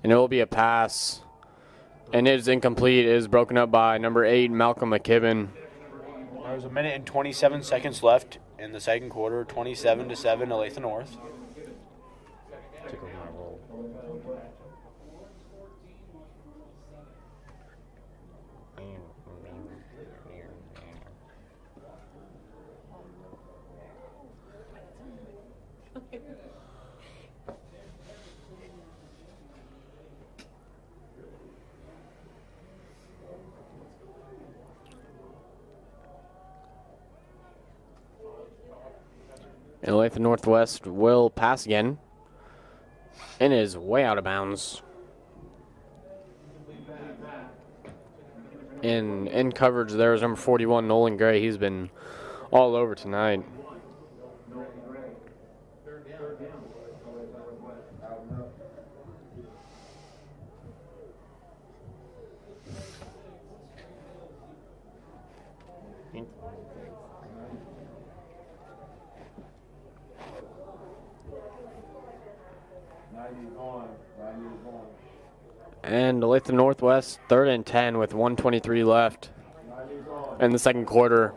And it will be a pass. And it is incomplete. It is broken up by number 8, Malcolm McKibben. There's 1 minute and 27 seconds left in the second quarter, 27-7, Olathe North. And Olathe Northwest will pass again. And is way out of bounds. In coverage, there is number 41, Nolan Gray. He's been all over tonight. And Olathe Northwest, 3rd and 10 with 1:23 left in the second quarter.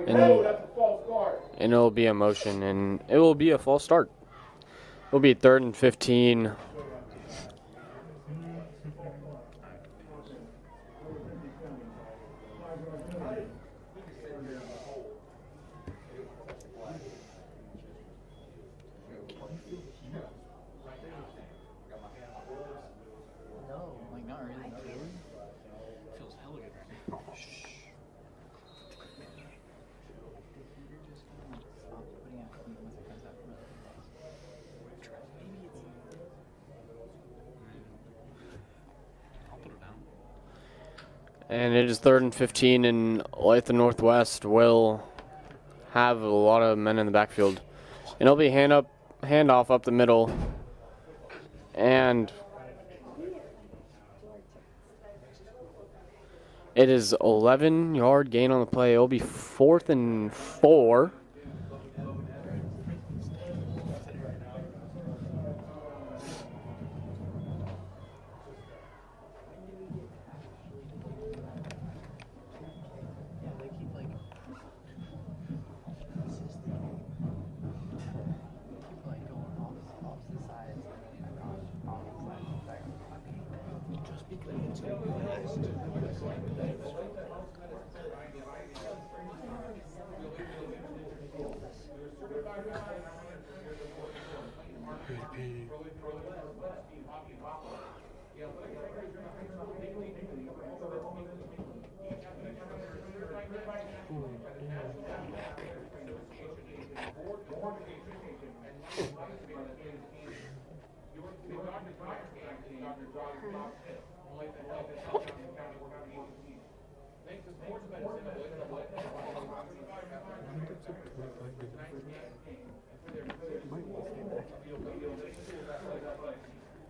And it'll be a motion, and it will be a false start. It'll be 3rd and 15. And it is 3rd and 15, and Olathe Northwest will have a lot of men in the backfield. And it'll be handoff up the middle. And it is 11-yard gain on the play. It'll be 4th and 4.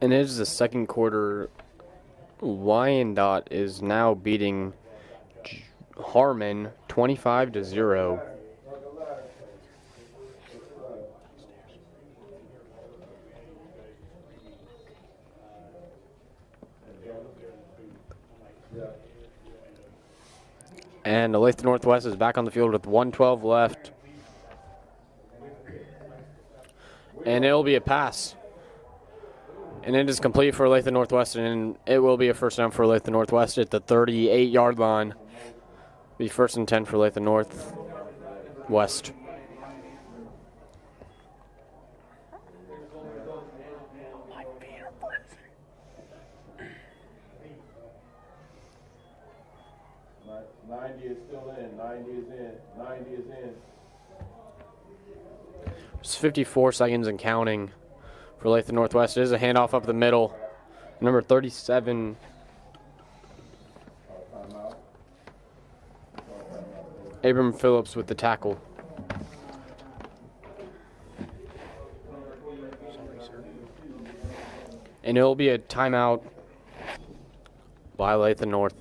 And it is the second quarter. Wyandotte is now beating Harmon 25-0. And Olathe Northwest is back on the field with 1:12 left. And it'll be a pass. And it is complete for Olathe Northwest, and it will be a first down for Olathe Northwest at the 38-yard line. Be 1st and 10 for Olathe Northwest. It's 54 seconds and counting for Olathe Northwest. It is a handoff up the middle. Number 37. Abram Phillips with the tackle. and it'll be a timeout by Olathe North.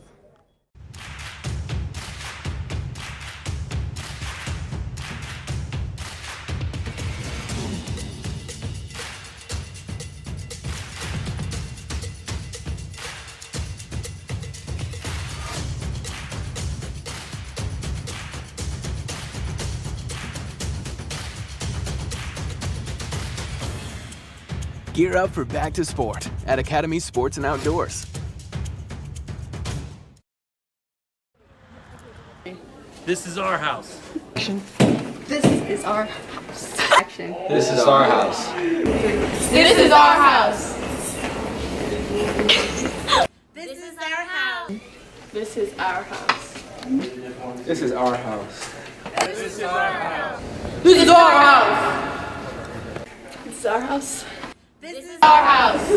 Gear up for back to sport at Academy Sports and Outdoors. This is our house. This is our house. Action. This is our house. This is our house. This is our house. This is our house. This is our house. This is our house. This is our house. This is our house. This is Our house.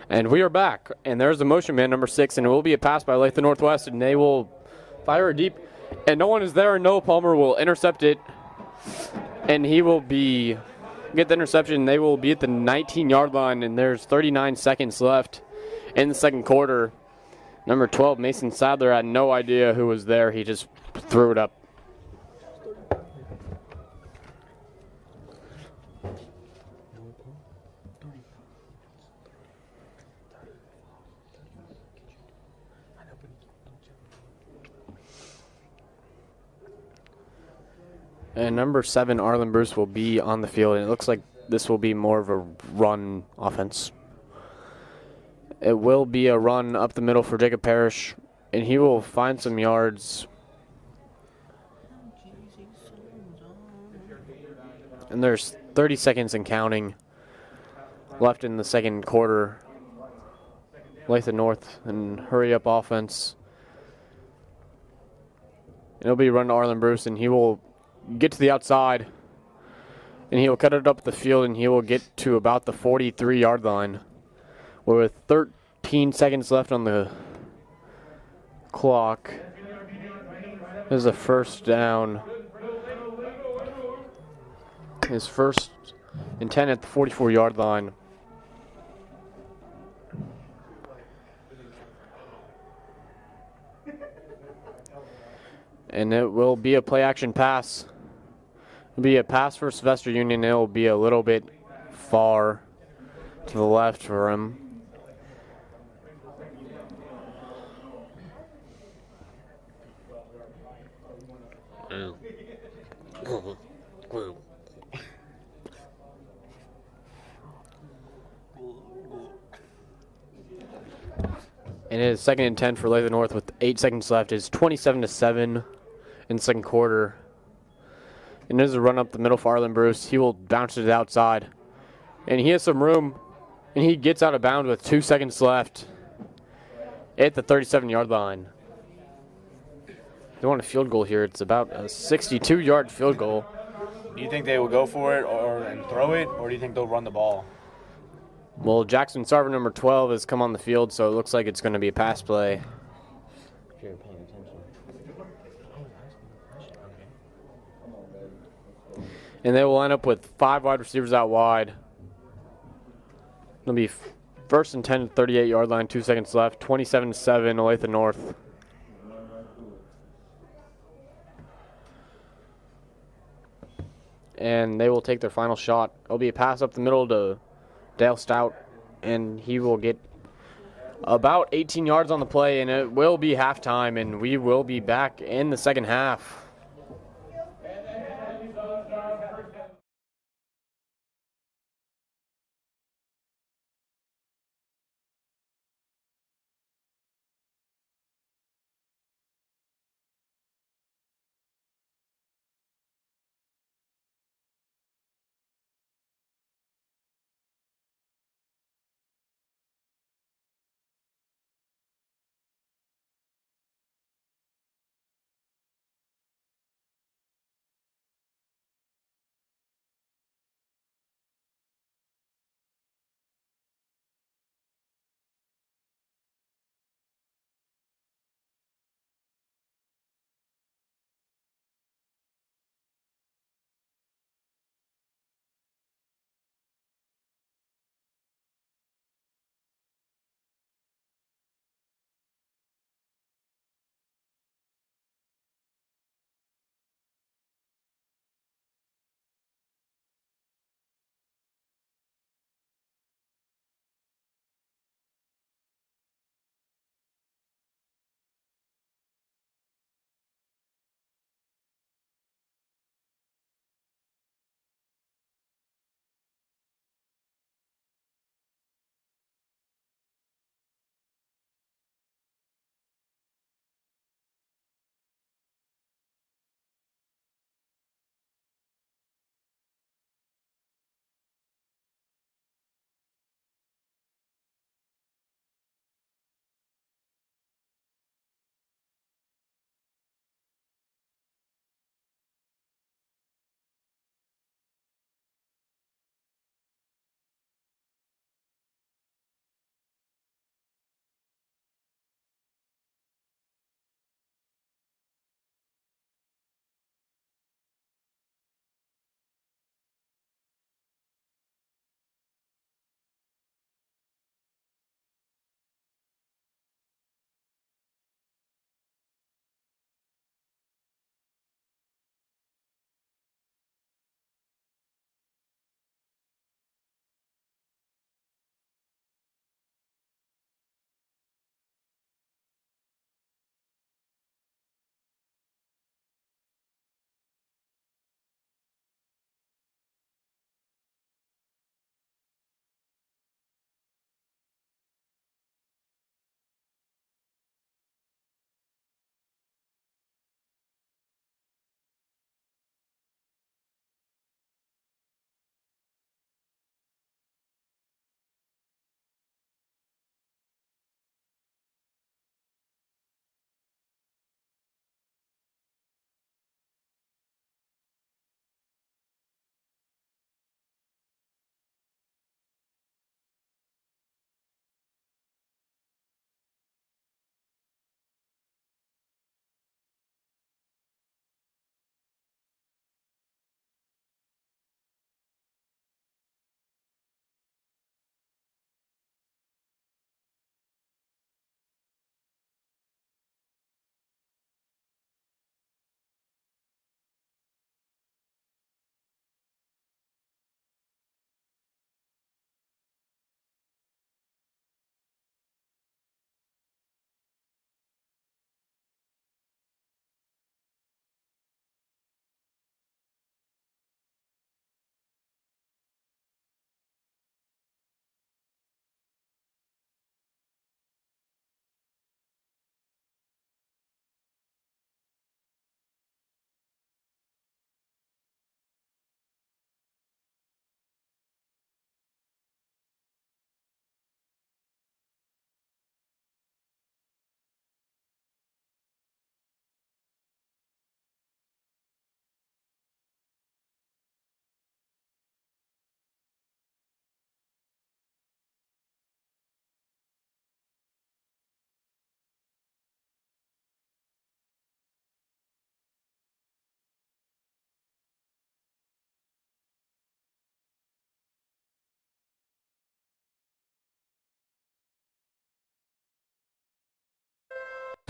And we are back, and there's the motion man number 6, and it will be a pass by Olathe Northwest, and they will fire it deep, and no one is there, and Noah Palmer will intercept it, and he will get the interception. They will be at the 19-yard line, and there's 39 seconds left in the second quarter. Number 12, Mason Sadler, had no idea who was there. He just threw it up. And number 7, Arlen Bruce, will be on the field, and it looks like this will be more of a run offense. It will be a run up the middle for Jacob Parrish, and he will find some yards. And there's 30 seconds and counting left in the second quarter. Olathe North and hurry up offense. And it'll be a run to Arlen Bruce, and he will get to the outside, and he will cut it up the field, and he will get to about the 43-yard line with 13 seconds left on the clock. This is a first down. His first and 10 at the 44-yard line. And it will be a play-action pass. It'll be a pass for Sylvester Union. It will be a little bit far to the left for him. And it is 2nd and 10 for Olathe North with 8 seconds left. It's 27-7 in the second quarter. And there's a run up the middle for Arlen Bruce. He will bounce it outside. And he has some room. And he gets out of bounds with 2 seconds left at the 37-yard line. They want a field goal here. It's about a 62-yard field goal. Do you think they will go for it and throw it, or do you think they'll run the ball? Well, Jackson Sarver, number 12, has come on the field, so it looks like it's going to be a pass play. If you're paying attention. And they will end up with 5 wide receivers out wide. It'll be 1st and 10 at the 38-yard line, 2 seconds left, 27-7, Olathe North. And they will take their final shot. It'll be a pass up the middle to Dale Stout, and he will get about 18 yards on the play, and it will be halftime, and we will be back in the second half.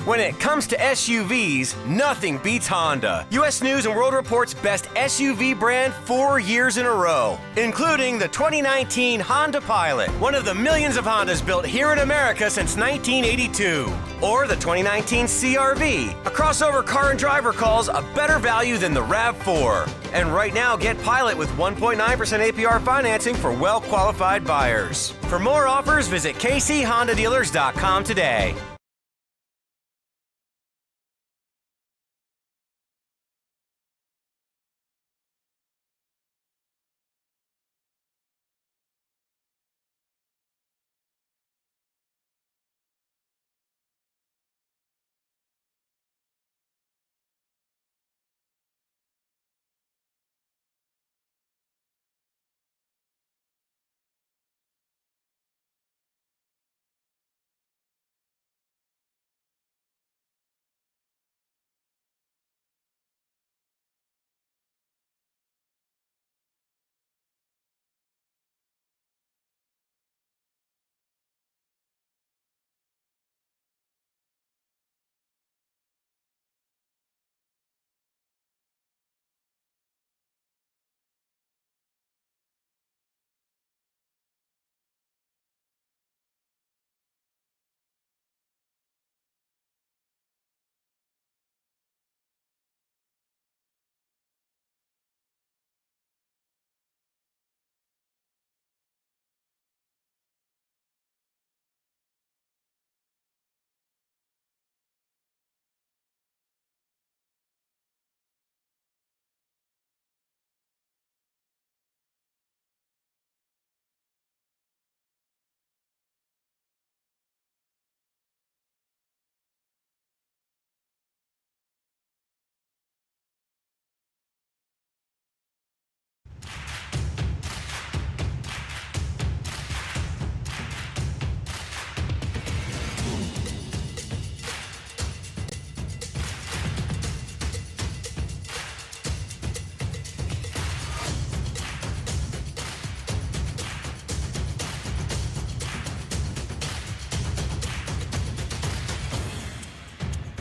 When it comes to SUVs, nothing beats Honda. U.S. News and World Report's best SUV brand 4 years in a row, including the 2019 Honda Pilot, one of the millions of Hondas built here in America since 1982. Or the 2019 CR-V, a crossover car and driver calls a better value than the RAV4. And right now, get Pilot with 1.9% APR financing for well-qualified buyers. For more offers, visit kchondadealers.com today.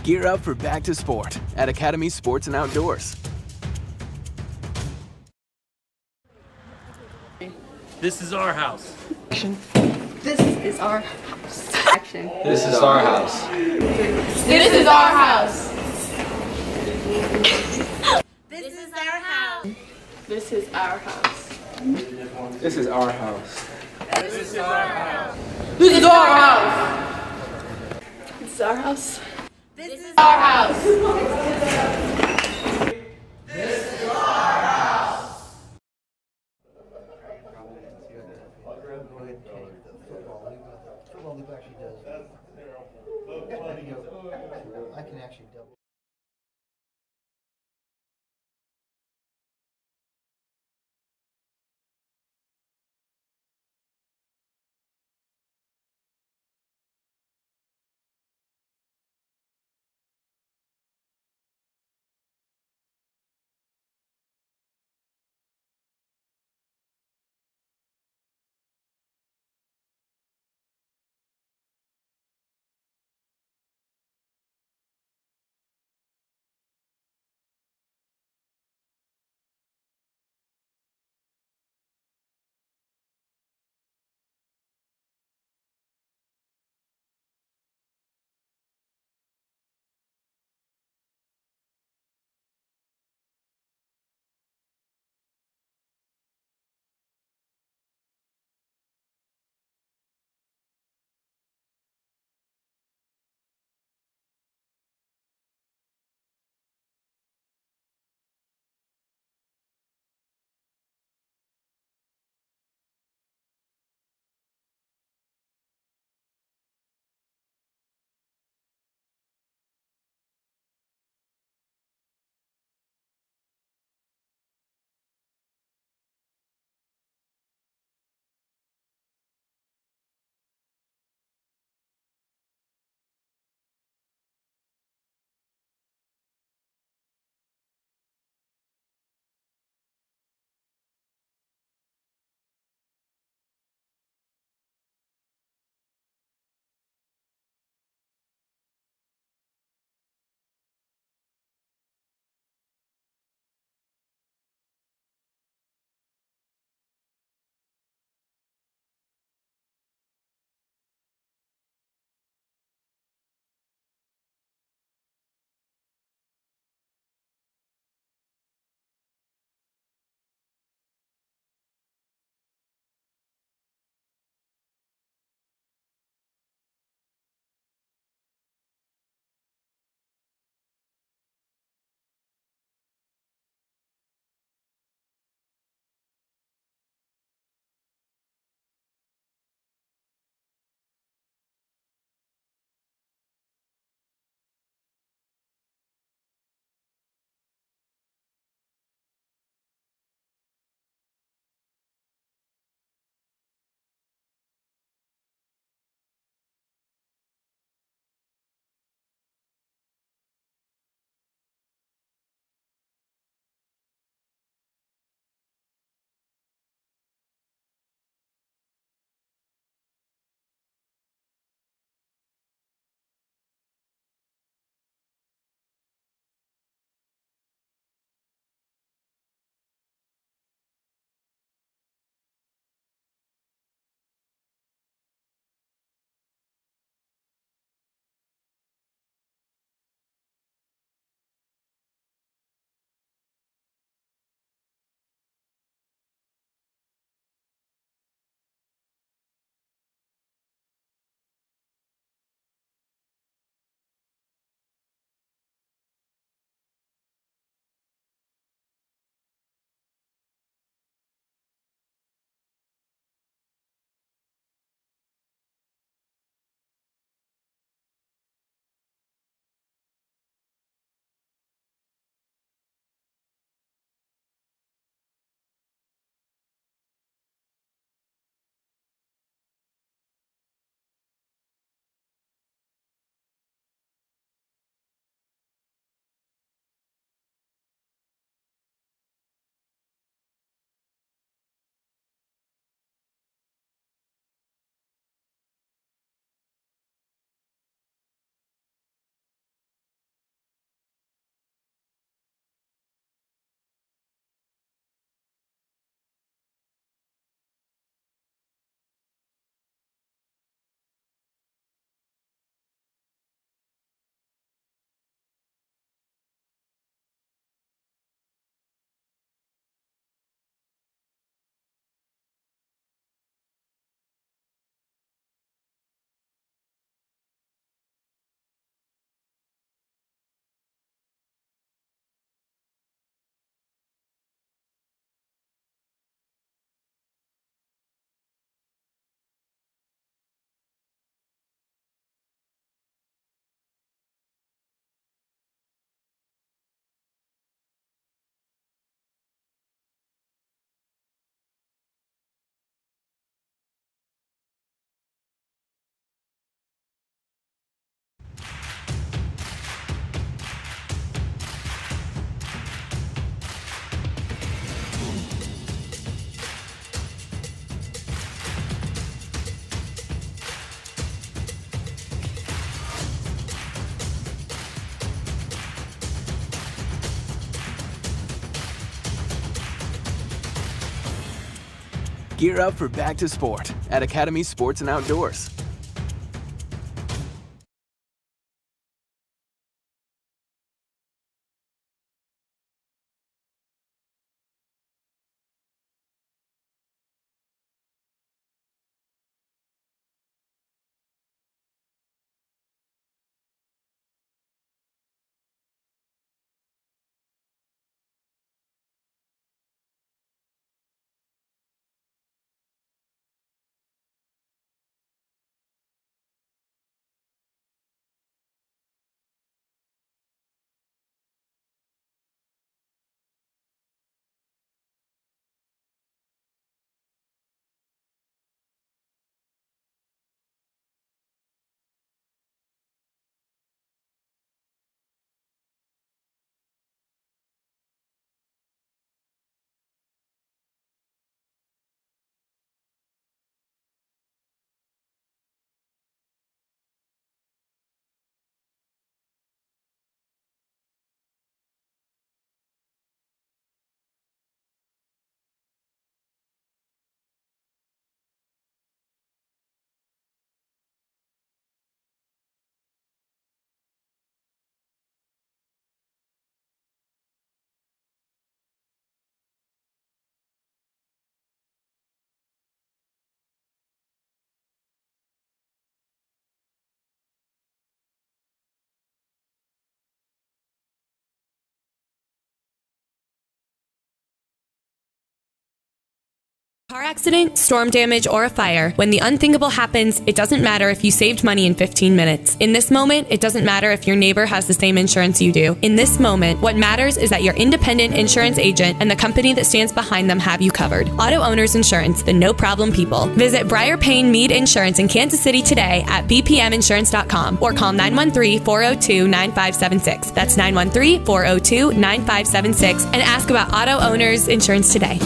Gear up for back to sport at Academy Sports and Outdoors. This is our house. This is our house. Action. This is our house. This is our house. This is our house. This is our house. This is our house. This is our house. This is our house. This is our house. This is Our house. This is our house. Football loop actually does. I can actually double. Gear up for back to sport at Academy Sports and Outdoors. Car accident, storm damage, or a fire. When the unthinkable happens, it doesn't matter if you saved money in 15 minutes. In this moment, it doesn't matter if your neighbor has the same insurance you do. In this moment, what matters is that your independent insurance agent and the company that stands behind them have you covered. Auto Owners Insurance, the no-problem people. Visit Briar Payne Mead Insurance in Kansas City today at bpminsurance.com or call 913-402-9576. That's 913-402-9576 and ask about Auto Owners Insurance today.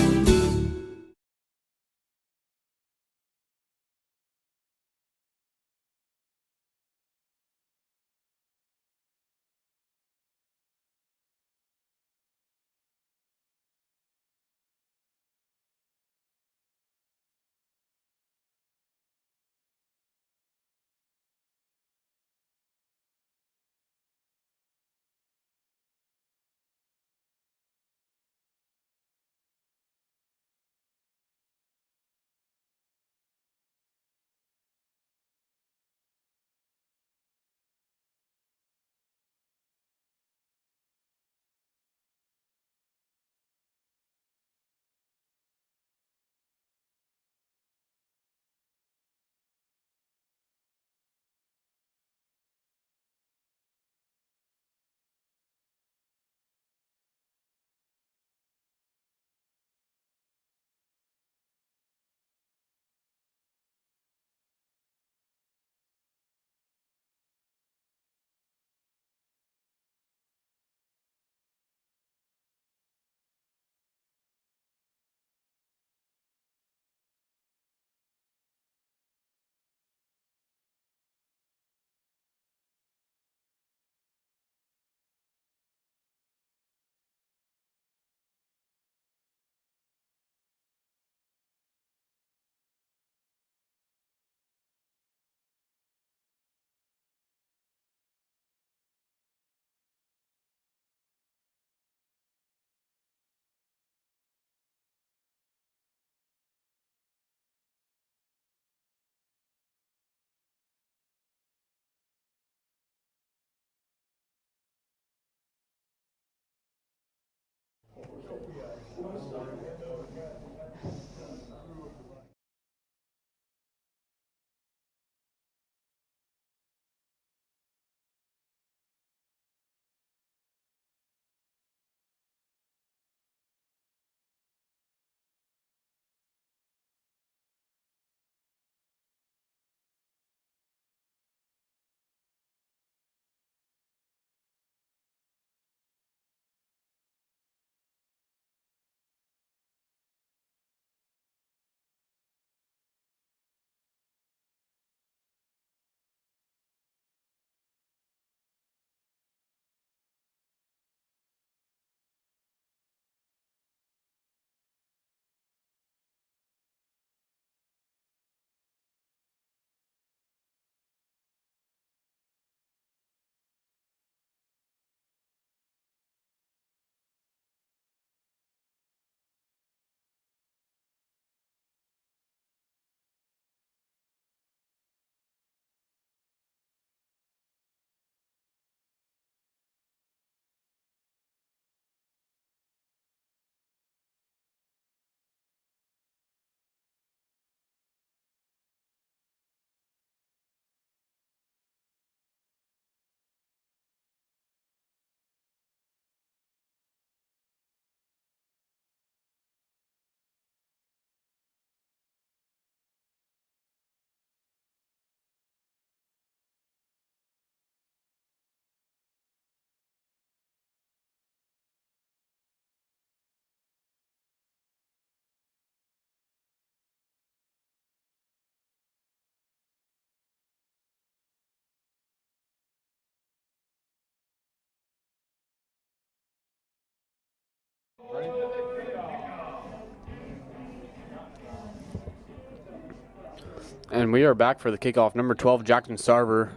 And we are back for the kickoff. Number 12, Jackson Sarver,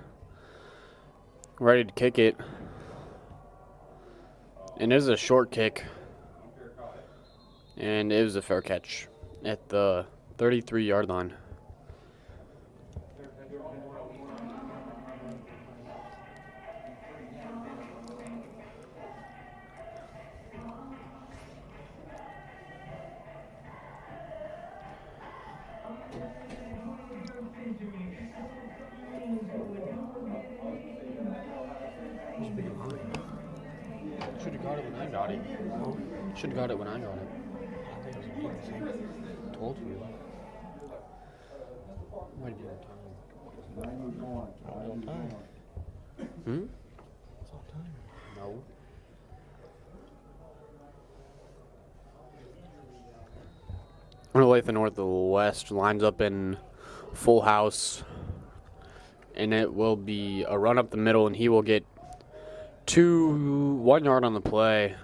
ready to kick it. And it is a short kick. And it was a fair catch at the 33-yard line. Should have got it when I got it. Should have got it when I got it. Told you. Might be on time. Hmm? It's on time. No. Olathe Northwest lines up in full house, and it will be a run up the middle, and he will get 1 yard on the play.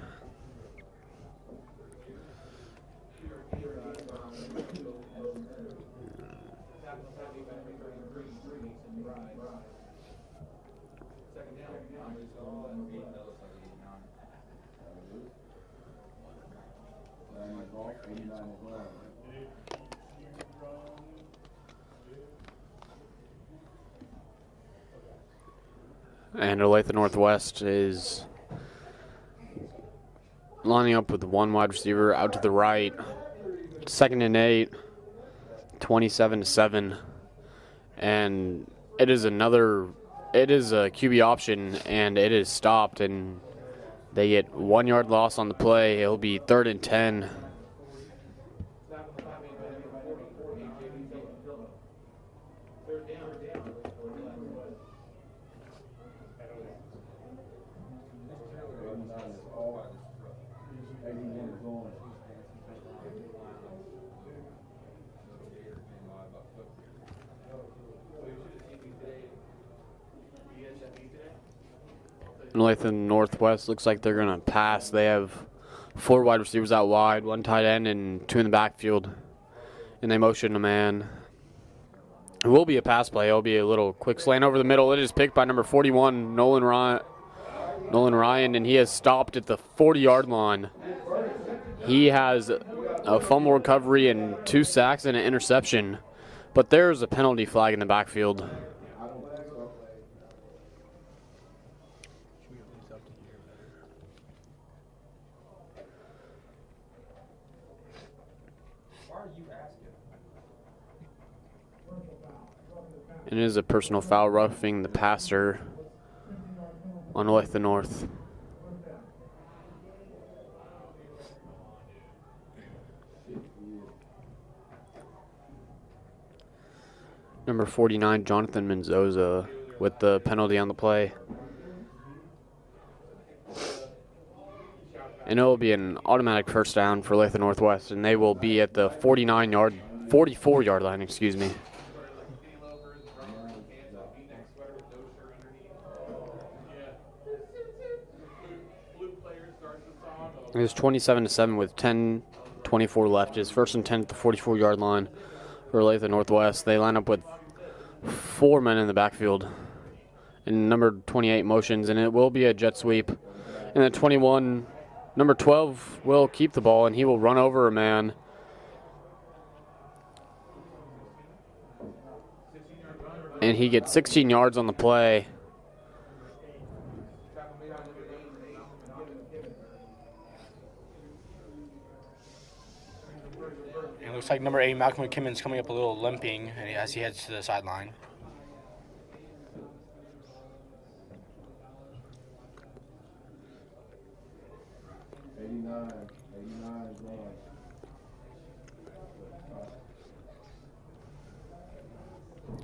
And Olathe Northwest is lining up with one wide receiver out to the right. 2nd and 8, 27-7. And it is a QB option, and it is stopped, and they get 1 yard loss on the play. It'll be 3rd and 10. Olathe Northwest looks like they're going to pass. They have 4 wide receivers out wide, 1 tight end, and 2 in the backfield. And they motion a man. It will be a pass play. It will be a little quick slant over the middle. It is picked by number 41, Nolan Ryan, and he has stopped at the 40-yard line. He has a fumble recovery and 2 sacks and an interception. But there's a penalty flag in the backfield. And it is a personal foul, roughing the passer on Olathe North. Number 49, Jonathan Menzoza, with the penalty on the play. And it will be an automatic first down for Olathe Northwest, and they will be at the 44-yard line, excuse me. It is 27-7 with 10:24 left. It's 1st and 10 at the 44-yard line for Olathe Northwest. They line up with 4 men in the backfield. And number 28 motions, and it will be a jet sweep. And then 21, number 12 will keep the ball, and he will run over a man. And he gets 16 yards on the play. It looks like number 8, Malcolm McKimmon's coming up a little limping as he heads to the sideline.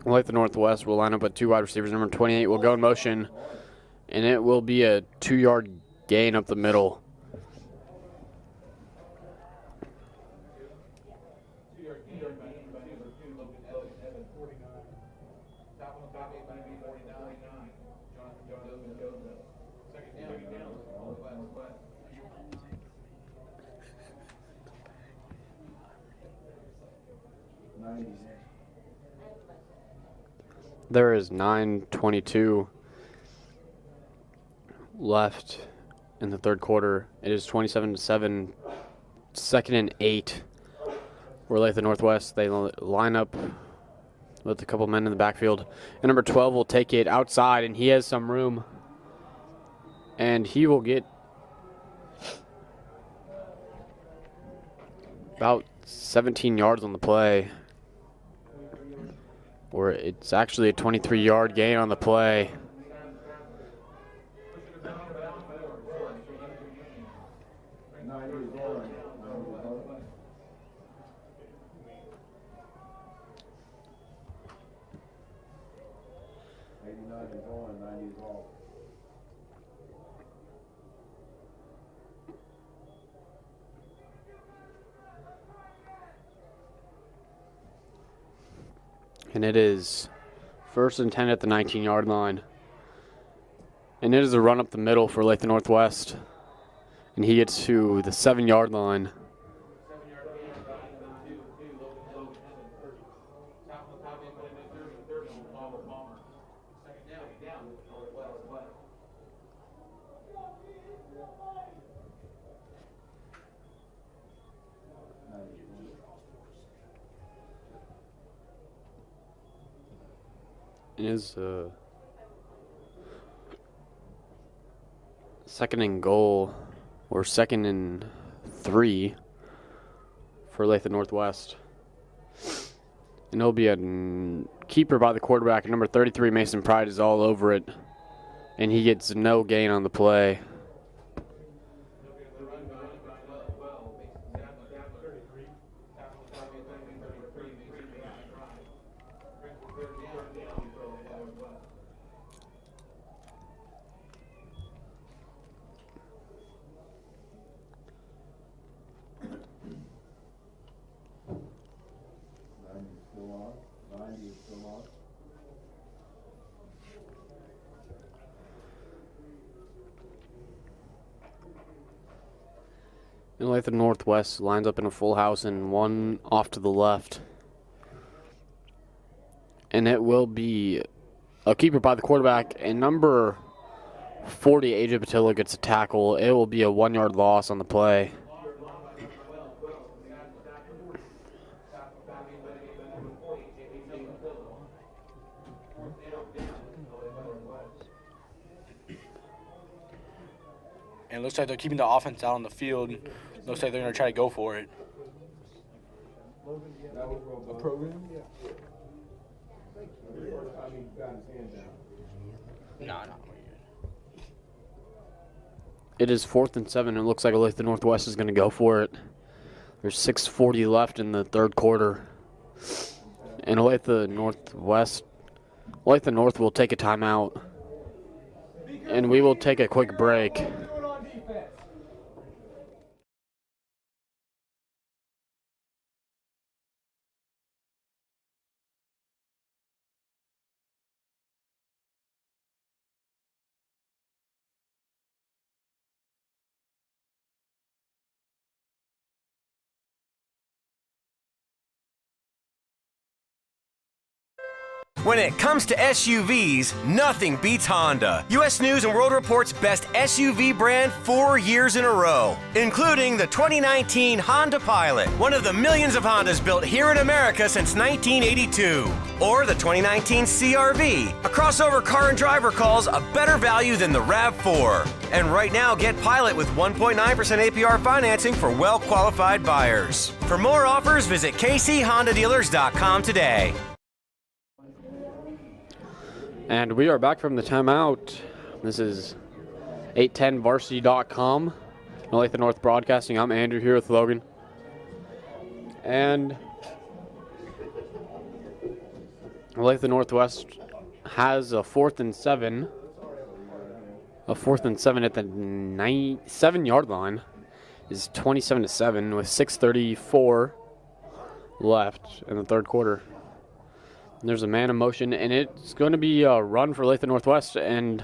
Olathe Northwest will line up with 2 wide receivers. Number 28 will go in motion, and it will be a 2-yard gain up the middle. There is 9:22 left in the third quarter. It is 27-7, 2nd and 8. Olathe Northwest. They line up with a couple men in the backfield. And number 12 will take it outside, and he has some room. And he will get about 17 yards on the play. Or it's actually a 23-yard gain on the play. And it is 1st and 10 at the 19-yard line. And it is a run up the middle for Olathe Northwest. And he gets to the 7-yard line. It is 2nd and goal, or 2nd and 3 for Olathe Northwest. And it'll be a keeper by the quarterback. Number 33, Mason Pride, is all over it. And he gets no gain on the play. And Olathe Northwest lines up in a full house and one off to the left. And it will be a keeper by the quarterback. And number 40, AJ Patilla, gets a tackle. It will be a 1-yard loss on the play. And it looks like they're keeping the offense out on the field. Looks like they're going to try to go for it. A program? No. It is 4th and 7. It looks like Olathe Northwest is going to go for it. There's 6:40 left in the third quarter. And Olathe North will take a timeout. And we will take a quick break. When it comes to SUVs, nothing beats Honda. U.S. News & World Report's best SUV brand 4 years in a row, including the 2019 Honda Pilot, one of the millions of Hondas built here in America since 1982. Or the 2019 CR-V, a crossover car and driver calls a better value than the RAV4. And right now, get Pilot with 1.9% APR financing for well-qualified buyers. For more offers, visit kchondadealers.com today. And we are back from the timeout. This is 810varsity.com. Olathe North Broadcasting. I'm Andrew here with Logan. And Olathe Northwest has a 4th and 7. A 4th and 7 at the 7-yard line is 27-7 with 6:34 left in the third quarter. There's a man in motion, and it's going to be a run for Olathe Northwest, and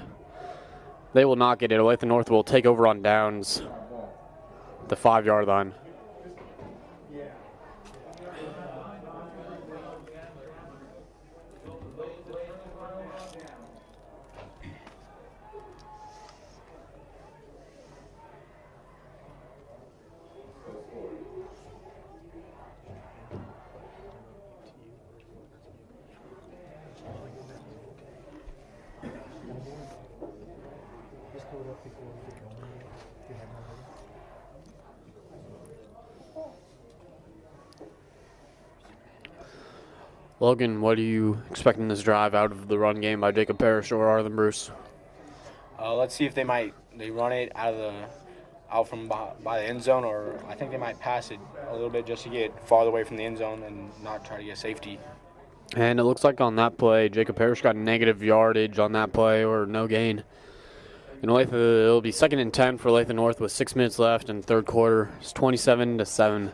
they will not get it. Olathe North will take over on downs, the 5-yard line. Logan, what are you expecting this drive out of the run game by Jacob Parrish or Arlen Bruce? Let's see if they run it out from by the end zone, or I think they might pass it a little bit just to get farther away from the end zone and not try to get safety. And it looks like on that play, Jacob Parrish got negative yardage on that play, or no gain. In Olathe, it'll be 2nd and 10 for Olathe North with 6 minutes left in the third quarter. It's 27-7.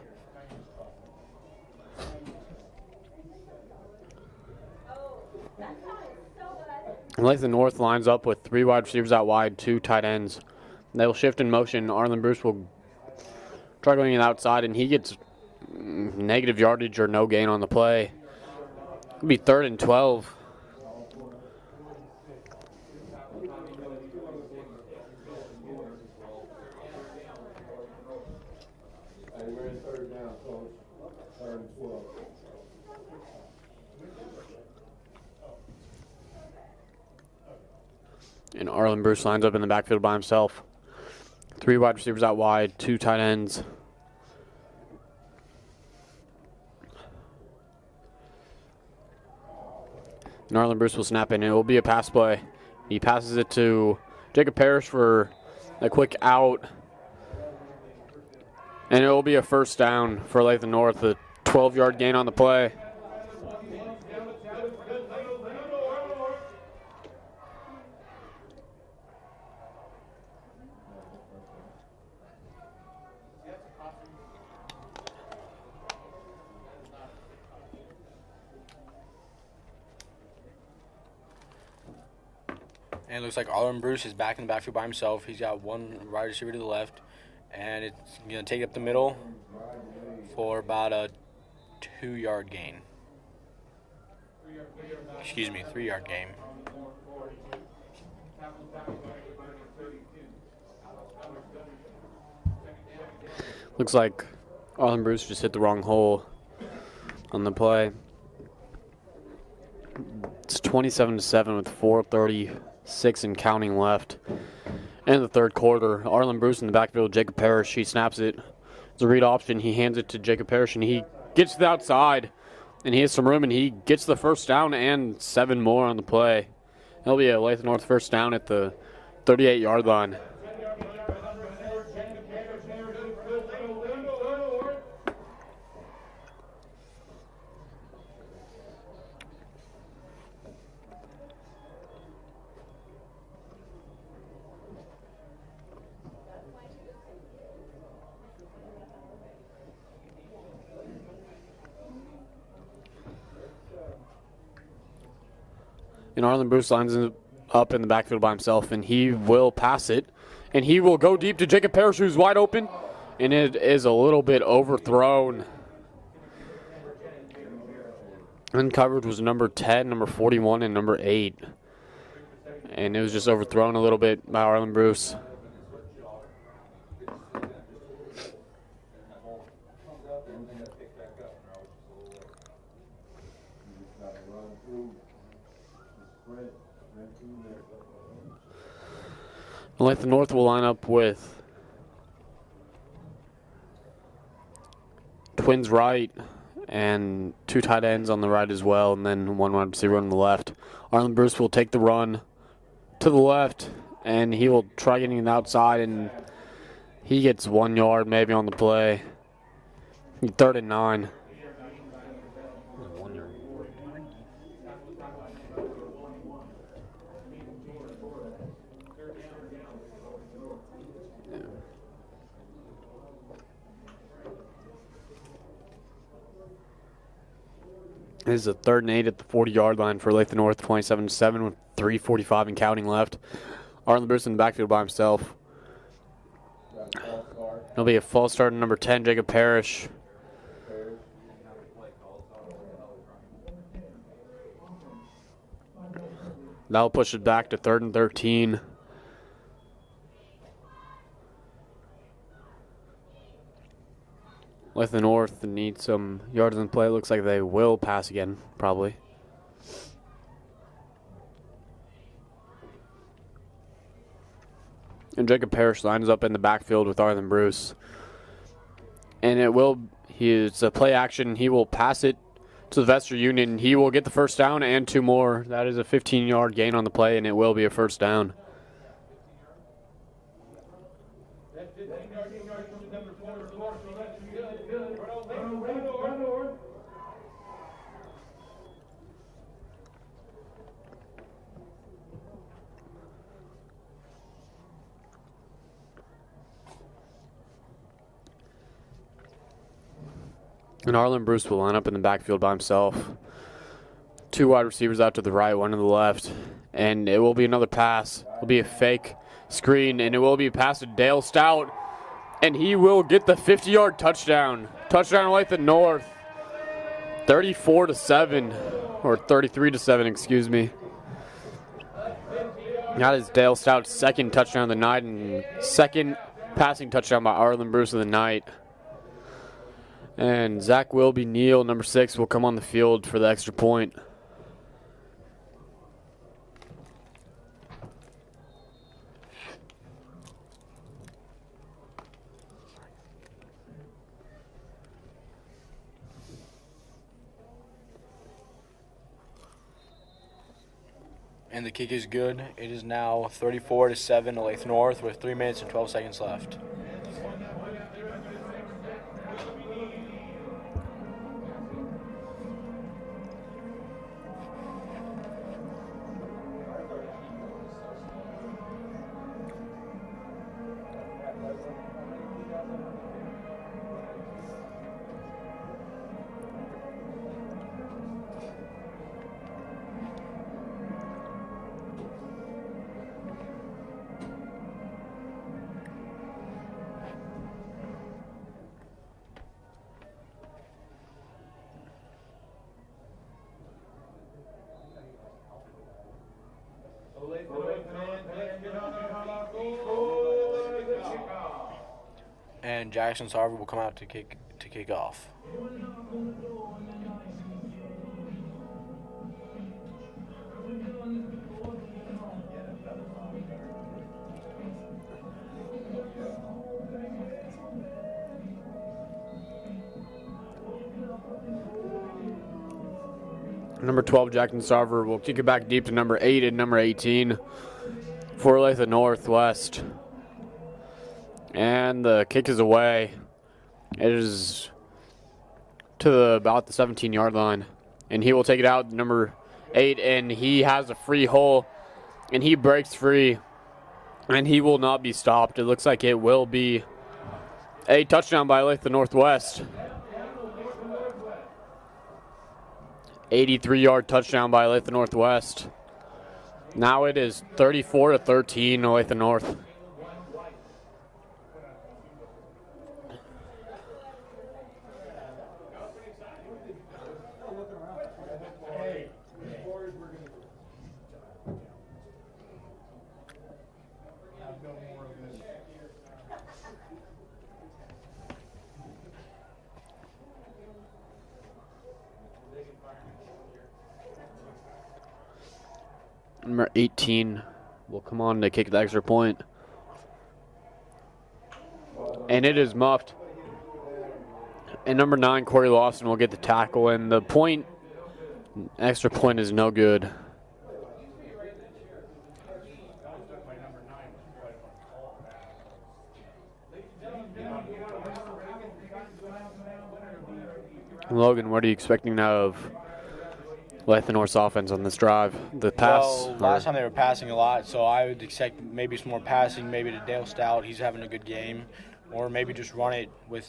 Olathe North lines up with 3 wide receivers out wide, 2 tight ends. They'll shift in motion. Arlen Bruce will try going it outside, and he gets negative yardage or no gain on the play. It'll be 3rd and 12. And Arlen Bruce lines up in the backfield by himself. 3 wide receivers out wide, 2 tight ends. And Arlen Bruce will snap in. It will be a pass play. He passes it to Jacob Parrish for a quick out. And it will be a first down for Olathe North, a 12-yard gain on the play. And it looks like Arlen Bruce is back in the backfield by himself. He's got 1 wide receiver to the left, and it's going to take up the middle for about a 2-yard gain. Excuse me, 3-yard gain. Looks like Arlen Bruce just hit the wrong hole on the play. It's 27-7 with 4:36 and counting left in the third quarter. Arlen Bruce in the backfield, Jacob Parrish, he snaps it. It's a read option. He hands it to Jacob Parrish, and he gets to the outside, and he has some room, and he gets the first down and 7 more on the play. It'll be a Olathe North first down at the 38-yard line. And Arlen Bruce lines up in the backfield by himself, and he will pass it. And he will go deep to Jacob Parrish, who's wide open. And it is a little bit overthrown. And coverage was number 10, number 41, and number 8. And it was just overthrown a little bit by Arlen Bruce. Olathe North will line up with twins right and 2 tight ends on the right as well, and then 1 wide receiver on the left. Arlen Bruce will take the run to the left, and he will try getting it outside, and he gets 1 yard maybe on the play. 3rd and 9. This is a 3rd and 8 at the 40-yard line for Olathe North, 27-7 with 3:45 and counting left. Arlen Bruce in the backfield by himself. It'll be a false start at number 10, Jacob Parrish. That'll push it back to 3rd and 13. Olathe North needs some yards in play. Looks like they will pass again, probably. And Jacob Parrish lines up in the backfield with Arlen Bruce. And it's a play action. He will pass it Sylvester Union. He will get the first down and 2 more. That is a 15-yard gain on the play, and it will be a first down. And Arlen Bruce will line up in the backfield by himself. 2 wide receivers out to the right, 1 to the left. And it will be another pass. It will be a fake screen, and it will be a pass to Dale Stout. And he will get the 50-yard touchdown. Touchdown Olathe North. 34-7. Or 33-7, excuse me. That is Dale Stout's second touchdown of the night and second passing touchdown by Arlen Bruce of the night. And Zach Wilby Neal, number 6, will come on the field for the extra point. And the kick is good. It is now 34-7 Olathe North with 3 minutes and 12 seconds left. And Jackson Sarver will come out to kick off. Number 12, Jackson Sarver, will kick it back deep to number 8 and number 18 for Olathe Northwest. And the kick is away. It is to about the 17-yard line. And he will take it out, number 8, and he has a free hole. And he breaks free. And he will not be stopped. It looks like it will be a touchdown by Olathe Northwest. 83-yard touchdown by Olathe Northwest. Now it is 34-13 Olathe North. Number 18 will come on to kick the extra point. And it is muffed. And number 9, Corey Lawson, will get the tackle. And the point, extra point, is no good. Logan, what are you expecting now of Olathe North's offense on this drive? The pass? Well, last time they were passing a lot, so I would expect maybe some more passing, maybe to Dale Stout. He's having a good game. Or maybe just run it with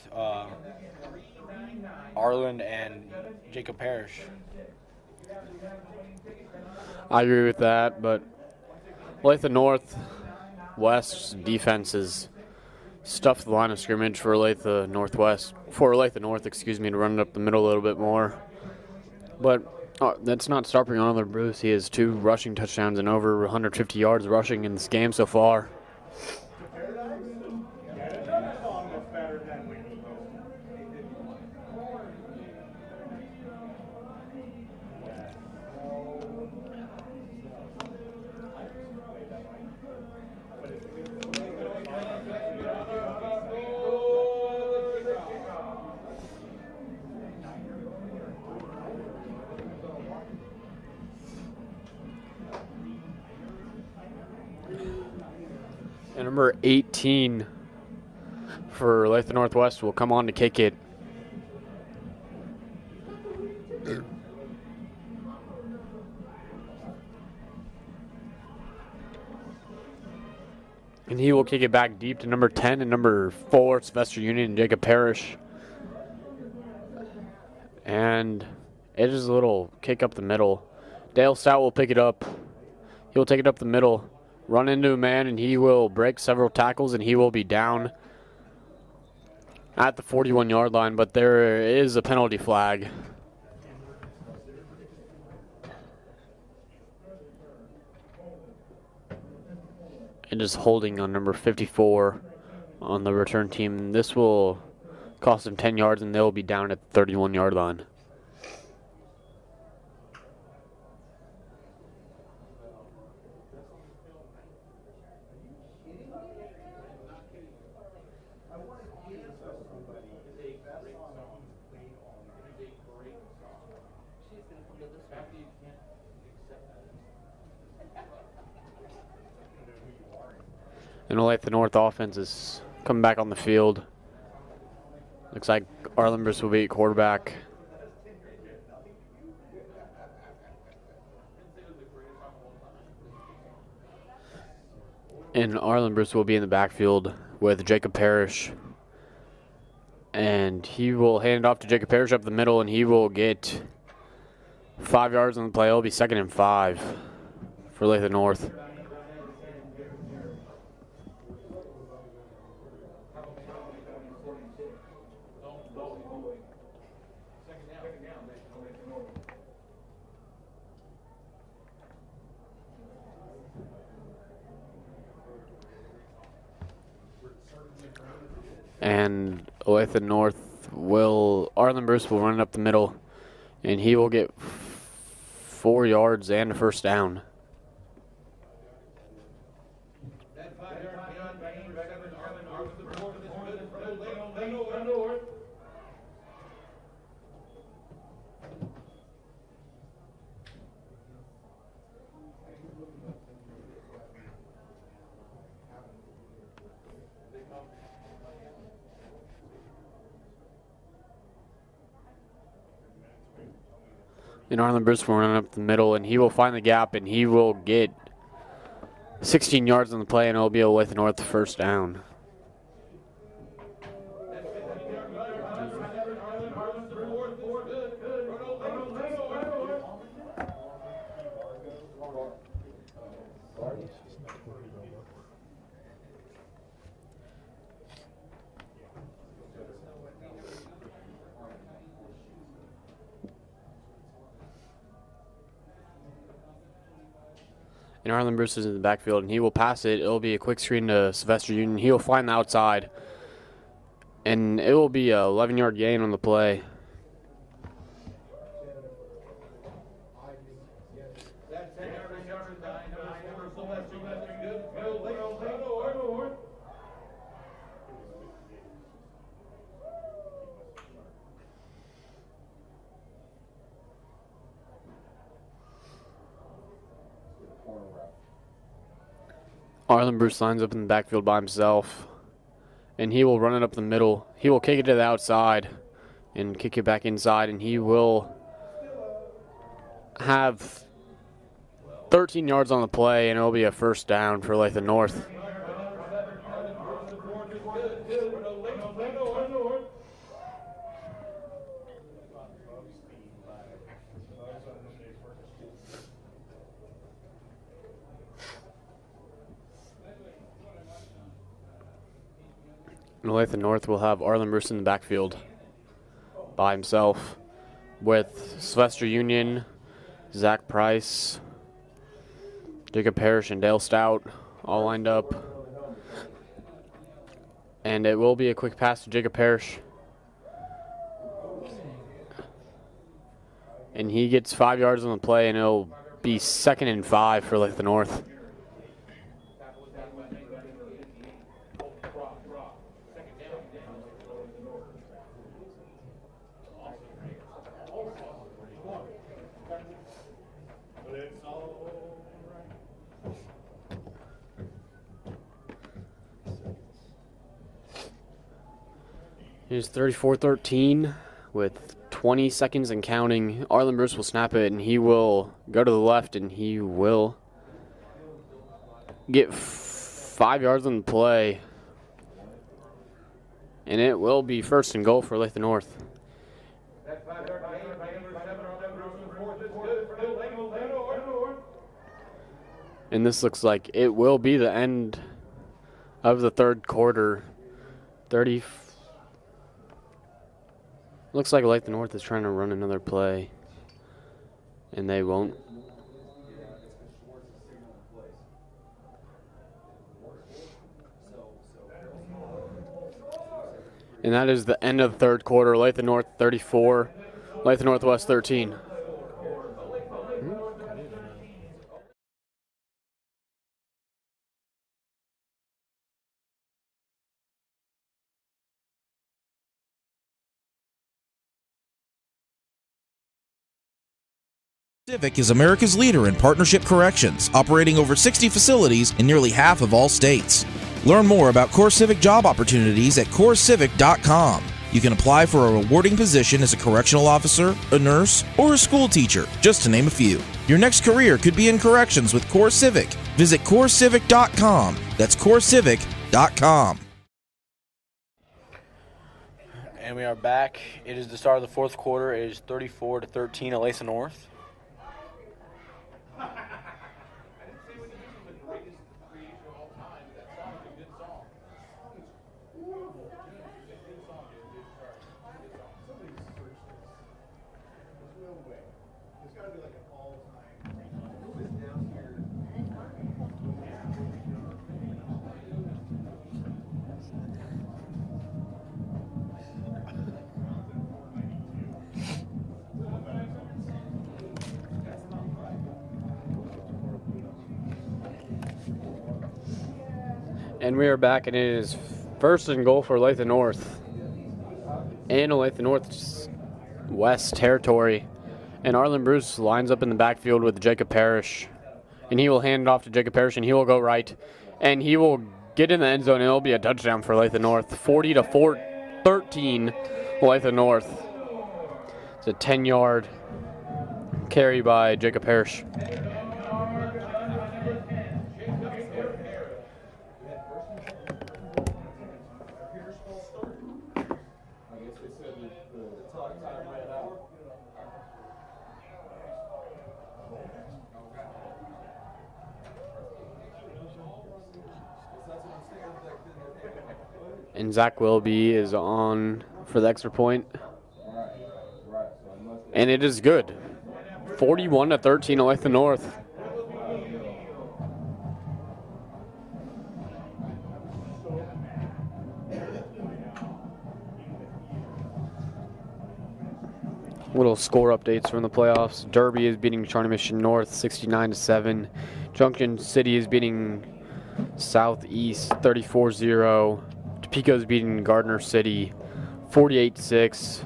Arlen and Jacob Parrish. I agree with that, but Olathe Northwest's defense is stuffed the line of scrimmage for Olathe North, excuse me, to run it up the middle a little bit more. But that's not stopping Arlen Bruce. He has 2 rushing touchdowns and over 150 yards rushing in this game so far. number 18 for Olathe Northwest will come on to kick it. And he will kick it back deep to number 10 and number 4, Sylvester Union, Jacob Parrish. And it is a little kick up the middle. Dale Stout will pick it up. He'll take it up the middle, run into a man, and he will break several tackles, and he will be down at the 41-yard line, but there is a penalty flag. It is holding on number 54 on the return team. This will cost them 10 yards, and they'll be down at the 31-yard line. And Olathe North offense is coming back on the field. Looks like Arlenbus will be at quarterback. And Arlenbus will be in the backfield with Jacob Parrish. And he will hand it off to Jacob Parrish up the middle, and he will get 5 yards on the play. It'll be 2nd and 5 for Olathe North. And Olathe North Arlenbus will run it up the middle, and he will get 4 yards and a first down. And Arlenbus will run up the middle, and he will find the gap, and he will get 16 yards on the play, and it'll be Olathe North first down. And Arlenbus is in the backfield, and he will pass it. It'll be a quick screen to Sylvester Union. He will find the outside, and it will be a 11-yard gain on the play. Arlenbus lines up in the backfield by himself, and he will run it up the middle. He will kick it to the outside and kick it back inside, and he will have 13 yards on the play, and it'll be a first down for Olathe North. Olathe North will have Arlenbus in the backfield by himself with Sylvester Union, Zach Price, Jacob Parrish, and Dale Stout all lined up. And it will be a quick pass to Jacob Parrish. And he gets 5 yards on the play, and it'll be 2nd and 5 for Olathe North. Here's 34-13 with 20 seconds and counting. Arlen Bruce will snap it, and he will go to the left, and he will get 5 yards on the play. And it will be first and goal for Olathe North. And this looks like it will be the end of the third quarter. Looks like Olathe North is trying to run another play, and they won't. And that is the end of the third quarter. Olathe North 34, Olathe Northwest 13. Civic is America's leader in partnership corrections, operating over 60 facilities in nearly half of all states. Learn more about CoreCivic job opportunities at CoreCivic.com. You can apply for a rewarding position as a correctional officer, a nurse, or a school teacher, just to name a few. Your next career could be in corrections with CoreCivic. Visit CoreCivic.com. That's CoreCivic.com. And we are back. It is the start of the fourth quarter. It is 34-13 Olathe North. And we are back, and it is first and goal for Olathe North in Olathe North's West territory. And Arlen Bruce lines up in the backfield with Jacob Parrish. And he will hand it off to Jacob Parrish, and he will go right. And he will get in the end zone, and it'll be a touchdown for Olathe North. 40-13 Olathe North. It's a 10-yard carry by Jacob Parrish. And Zach Wilby is on for the extra point. And it is good. 41-13 Olathe North. Little score updates from the playoffs. Derby is beating Shawnee Mission North 69-7. Junction City is beating Southeast 34-0. Topeka is beating Gardner City 48-6.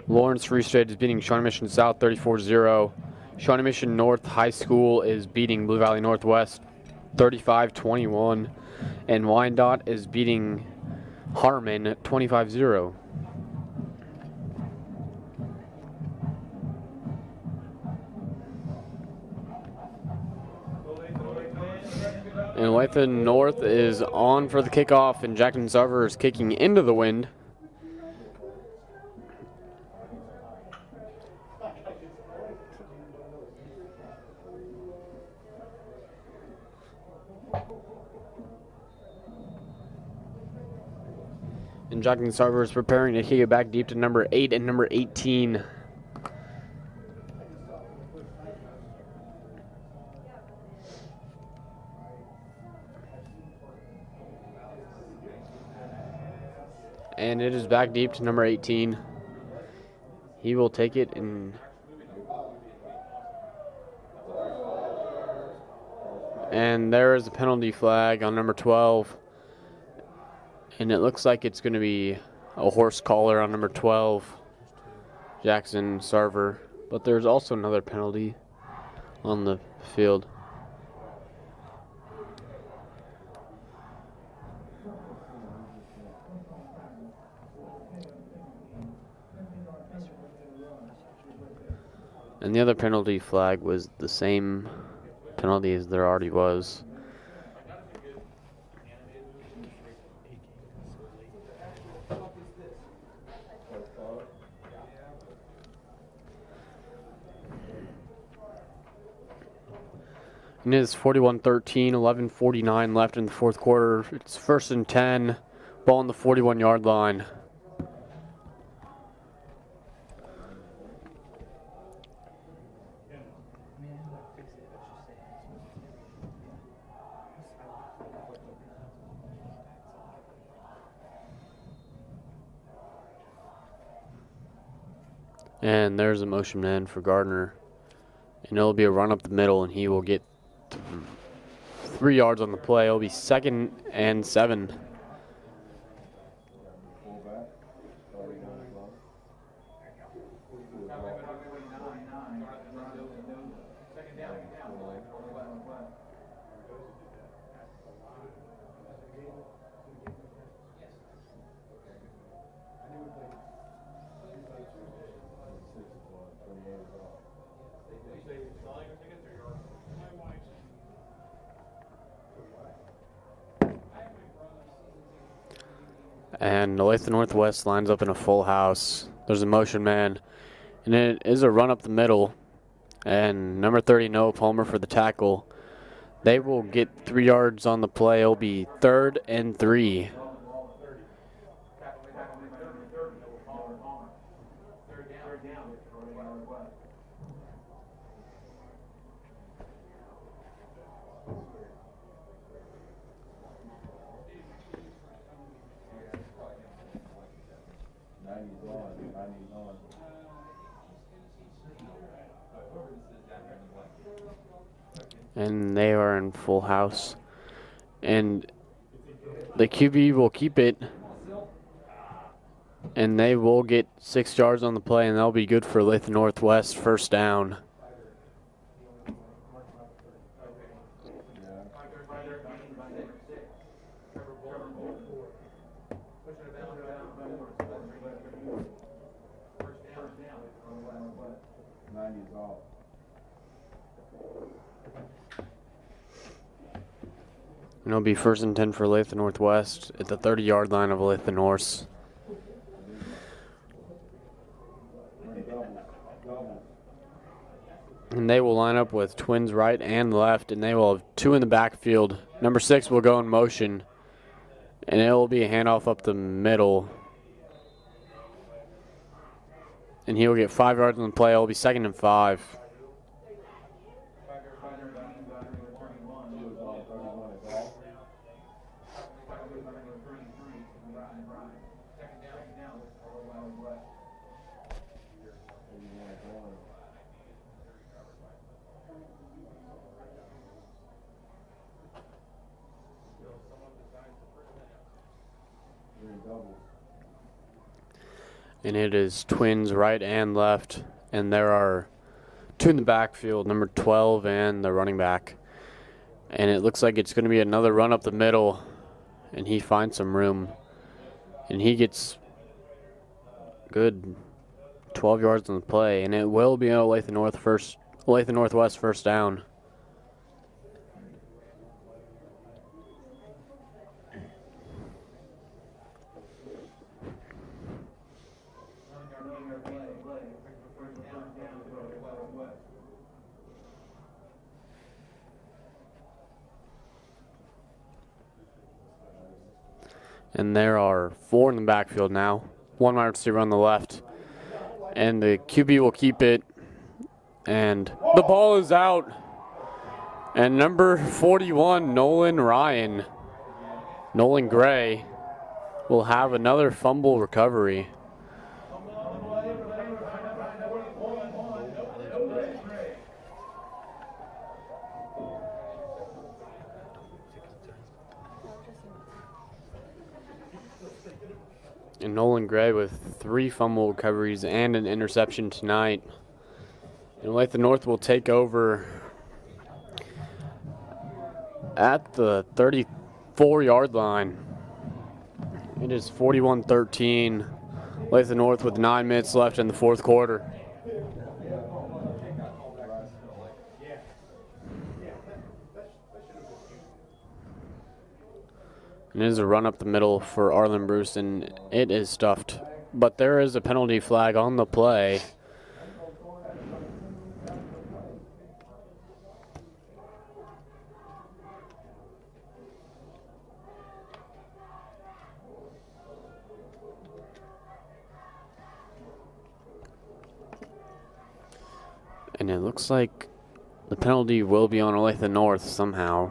Lawrence Free State is beating Shawnee Mission South 34-0. Shawnee Mission North High School is beating Blue Valley Northwest 35-21. And Wyandotte is beating Harmon 25-0. And Olathe North is on for the kickoff, and Jackson Sarver is kicking into the wind. And Jackson Sarver is preparing to kick it back deep to number 8 and number 18. And it is back deep to number 18. He will take it and there is a penalty flag on number 12. And it looks like it's going to be a horse collar on number 12, Jackson Sarver. But there's also another penalty on the field. And the other penalty flag was the same penalty as there already was. And it is 41-13, 11:49 left in the fourth quarter. It's 1st and 10, ball on the 41-yard line. And there's a motion man for Gardner. And it'll be a run up the middle, and he will get 3 yards on the play. It'll be 2nd and 7. And Olathe Northwest lines up in a full house. There's a motion man, and it is a run up the middle. And number 30, Noah Palmer for the tackle. They will get 3 yards on the play. It'll be 3rd and 3. And they are in full house. And the QB will keep it. And they will get 6 yards on the play, and that'll be good for Olathe Northwest, 1st down. And it'll be 1st and 10 for Olathe Northwest at the 30-yard line of Olathe North. And they will line up with twins right and left, and they will have 2 in the backfield. Number 6 will go in motion, and it will be a handoff up the middle. And he will get 5 yards on the play. It will be 2nd and 5. And it is twins right and left, and there are 2 in the backfield, number 12 and the running back. And it looks like it's going to be another run up the middle, and he finds some room, and he gets good 12 yards on the play, and it will be Olathe Northwest 1st down. And there are 4 in the backfield now. 1 wide receiver on the left. And the QB will keep it. And the ball is out. And number 41, Nolan Gray, will have another fumble recovery. And Nolan Gray with 3 fumble recoveries and an interception tonight. And Olathe North will take over at the 34-yard line. It is 41-13. Olathe North with 9 minutes left in the fourth quarter. And it is a run up the middle for Arlen Bruce, and it is stuffed. But there is a penalty flag on the play. And it looks like the penalty will be on Olathe North somehow.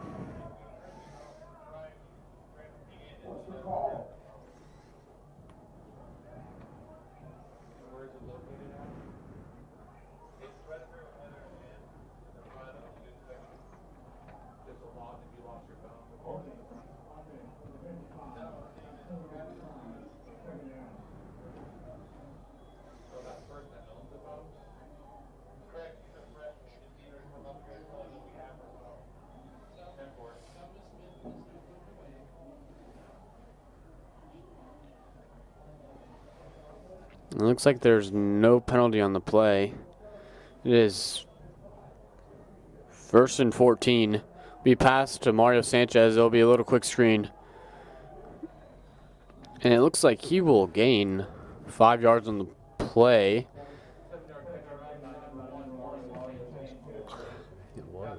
It looks like there's no penalty on the play. It is 1st and 14. Be passed to Mario Sanchez. It'll be a little quick screen. And it looks like he will gain 5 yards on the play. It was.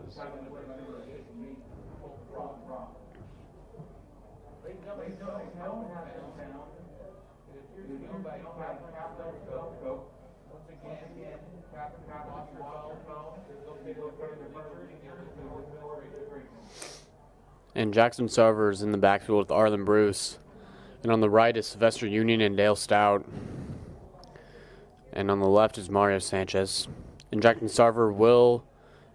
And Jackson Sarver is in the backfield with Arlen Bruce. And on the right is Sylvester Union and Dale Stout. And on the left is Mario Sanchez. And Jackson Sarver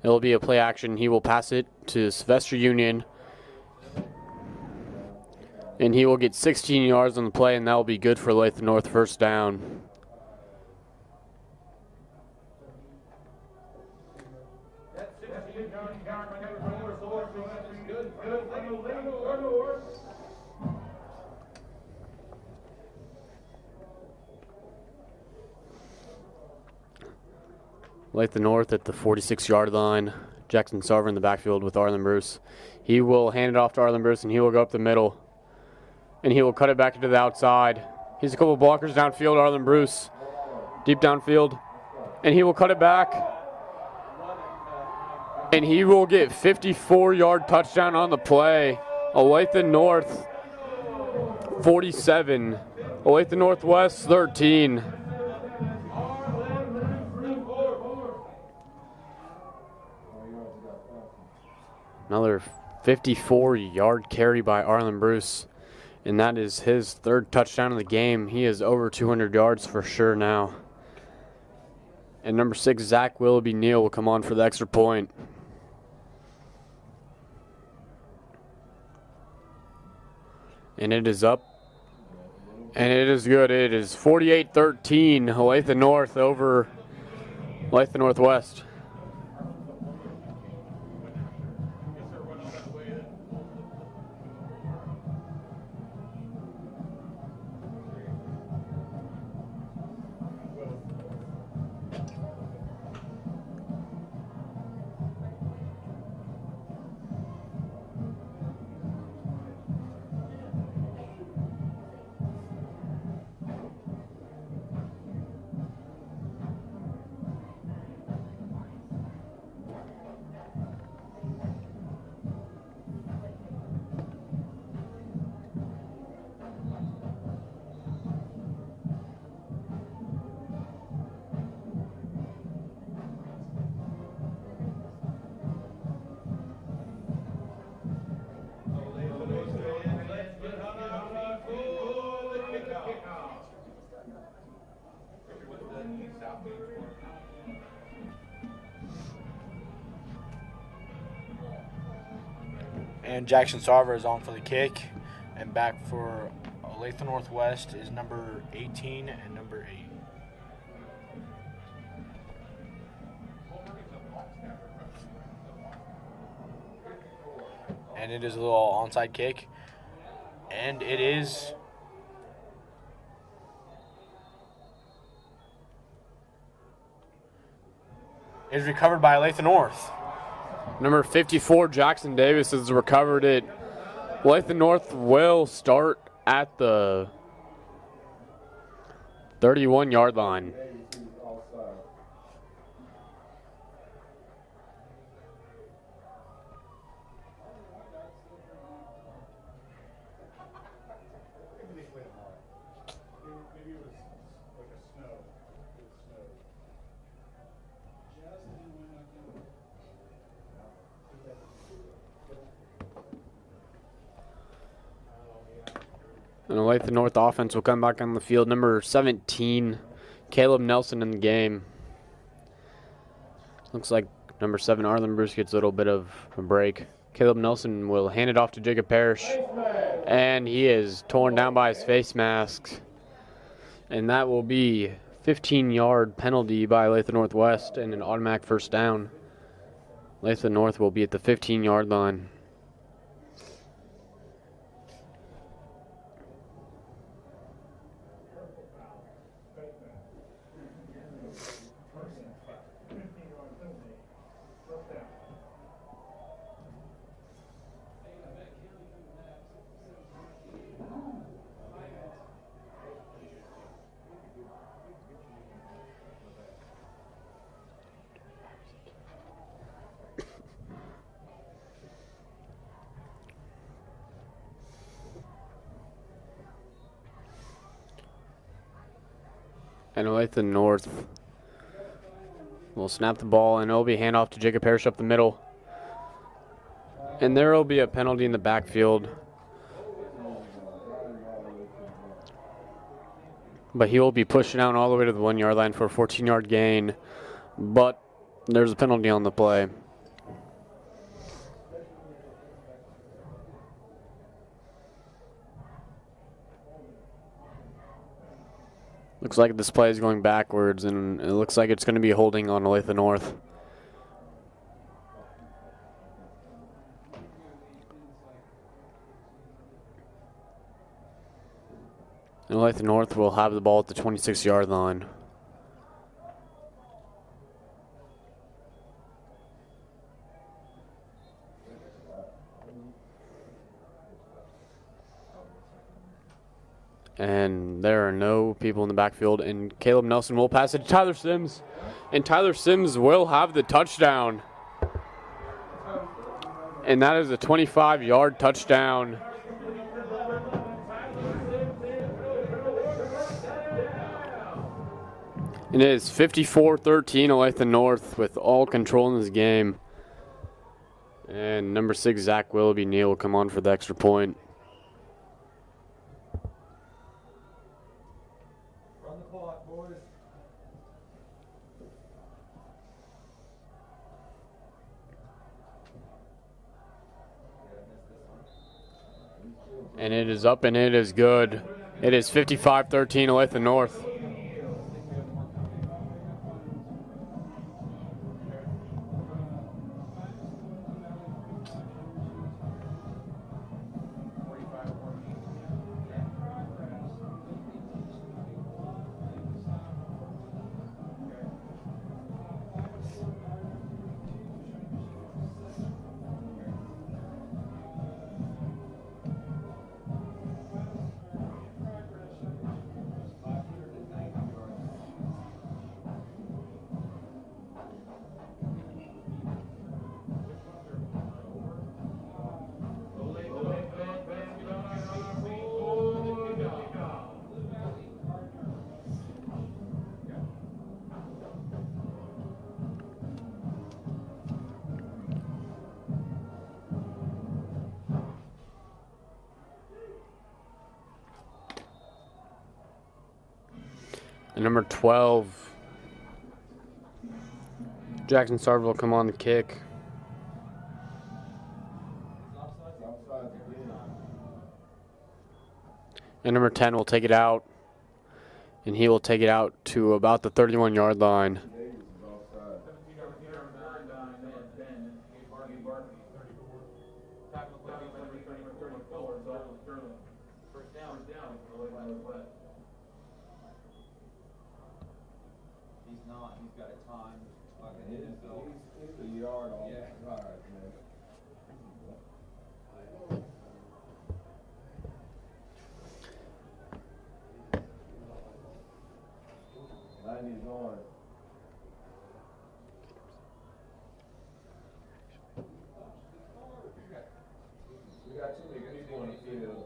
it'll be a play action. He will pass it to Sylvester Union. And he will get 16 yards on the play, and that will be good for Olathe North first down. Olathe North at the 46-yard line. Jackson Sarver in the backfield with Arlen Bruce. He will hand it off to Arlen Bruce, and he will go up the middle. And he will cut it back into the outside. He's a couple blockers downfield, Arlen Bruce. Deep downfield. And he will cut it back. And he will get 54-yard touchdown on the play. Olathe North 47. Olathe Northwest 13. Another 54-yard carry by Arlen Bruce. And that is his third touchdown of the game. He is over 200 yards for sure now. And number 6, Zach Willoughby Neal will come on for the extra point. And it is up. And it is good. It is 48-13. Olathe North over Olathe Northwest. And Jackson Sarver is on for the kick. And back for Olathe Northwest is number 18 and number 8. And it is a little onside kick. And it is is recovered by Olathe North. Number 54, Jackson Davis, has recovered it. Olathe North will start at the 31-yard line. And Olathe North offense will come back on the field. Number 17, Caleb Nelson in the game. Looks like number 7, Arlen Bruce gets a little bit of a break. Caleb Nelson will hand it off to Jacob Parrish. And he is torn down by his face mask. And that will be 15-yard penalty by Olathe Northwest and an automatic first down. Olathe North will be at the 15-yard line. And Olathe North will snap the ball, and it'll be handoff to Jacob Parrish up the middle. And there will be a penalty in the backfield. But he will be pushing out all the way to the 1-yard line for a 14-yard gain. But there's a penalty on the play. Looks like this play is going backwards, and it looks like it's going to be holding on Olathe North. And Olathe North will have the ball at the 26-yard line. And there are no people in the backfield. And Caleb Nelson will pass it to Tyler Sims. And Tyler Sims will have the touchdown. And that is a 25-yard touchdown. And it is 54-13 Olathe North with all control in this game. And number 6, Zach Willoughby Neal, will come on for the extra point. And it is up and it is good. It is 55-13 Olathe North. And number 12, Jackson Sarver will come on the kick. And number 10 will take it out. And he will take it out to about the 31-yard line. We got too many people on the field.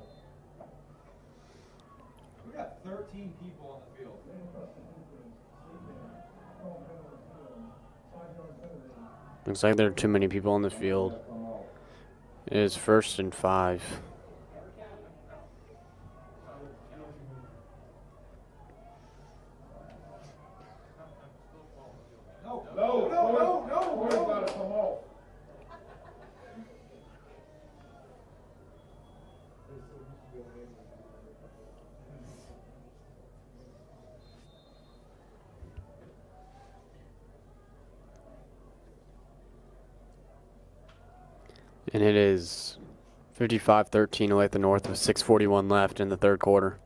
We got 13 people on the field. Looks like there are too many people on the field. It is 1st and 5. And it is 55-13 Olathe North with 6:41 left in the third quarter,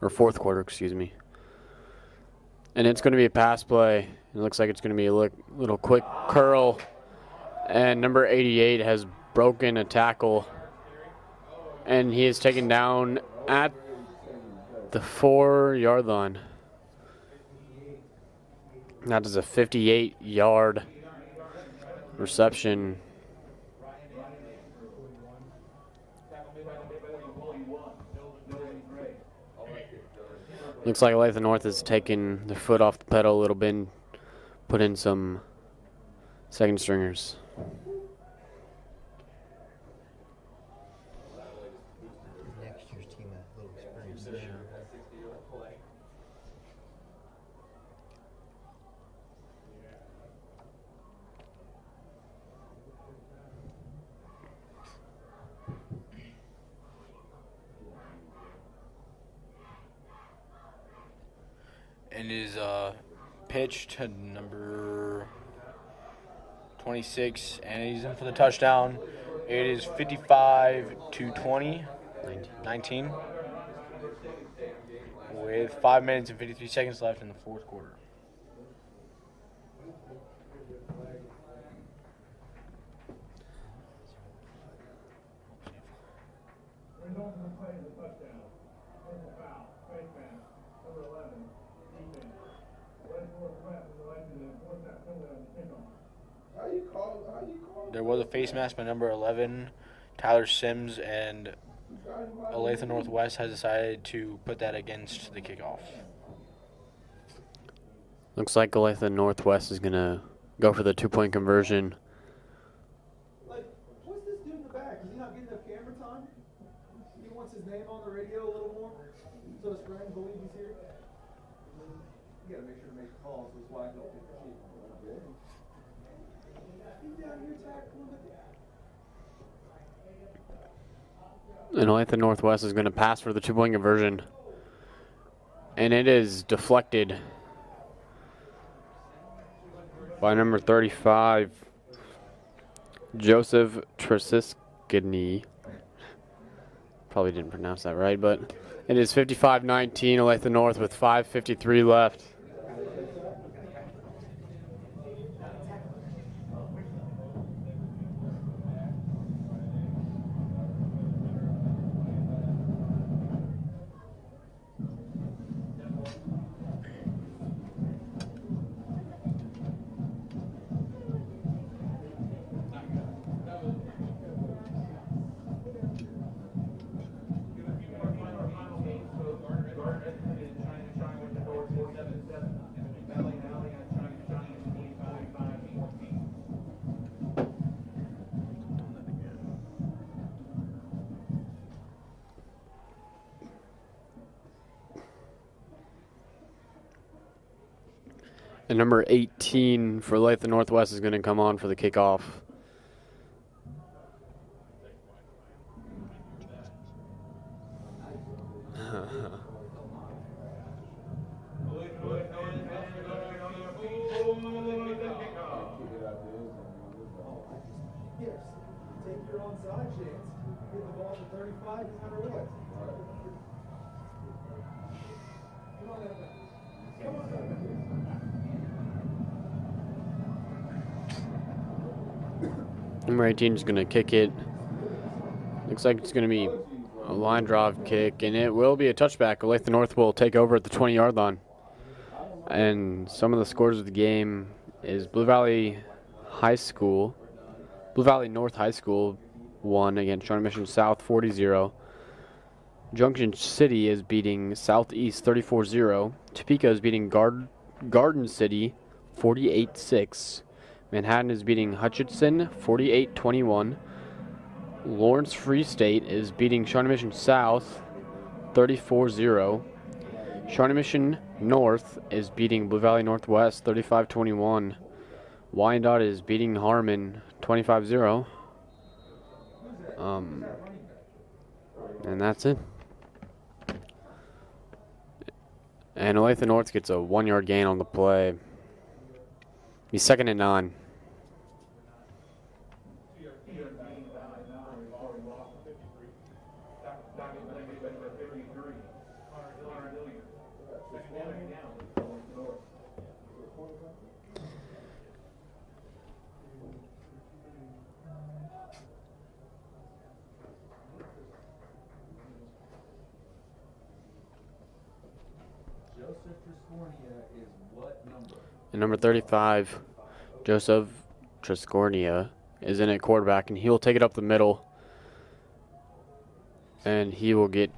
or fourth quarter, excuse me. And it's going to be a pass play. It looks like it's going to be a little quick curl. And number 88 has broken a tackle. And he is taken down at the 4-yard line. That is a 58-yard reception. Looks like Olathe North has taken their foot off the pedal a little bit and put in some second stringers. Next year's team a little experience this year. And is pitch to number 26, and he's in for the touchdown. It is 55-20, 19, with 5 minutes and 53 seconds left in the fourth quarter. There was a face mask by number 11, Tyler Sims, and Olathe Northwest has decided to put that against the kickoff. Looks like Olathe Northwest is going to go for the 2-point conversion. Like, what's this dude in the back? Is he not getting enough camera time? He wants his name on the radio a little more, so his friends believe he's here. You gotta make sure to make calls. That's why I don't get the sheet. He's down here tackling And Olathe Northwest is going to pass for the 2-point conversion. And it is deflected by number 35, Joseph Tresiskany. Probably didn't pronounce that right, but it is 55-19 Olathe North with 5:53 left. And number 18 for Olathe Northwest is going to come on for the kickoff. Yes. Take your onside chance. Get the ball to 35 no matter what. Come on, Evan. Come on, Evan. Number 18 is going to kick it. Looks like it's going to be a line drive kick, and it will be a touchback. Olathe North will take over at the 20-yard line. And some of the scores of the game is Blue Valley North High School won against Shawnee Mission South 40-0. Junction City is beating Southeast 34-0. Topeka is beating Garden City 48-6. Manhattan is beating Hutchinson 48-21. Lawrence Free State is beating Shawnee Mission South 34-0. Shawnee Mission North is beating Blue Valley Northwest 35-21. Wyandotte is beating Harmon 25-0. And that's it. And Olathe North gets a 1-yard gain on the play. He's 2nd and 9. And number 35, Joseph Triscornia, is in at quarterback, and he will take it up the middle. And he will get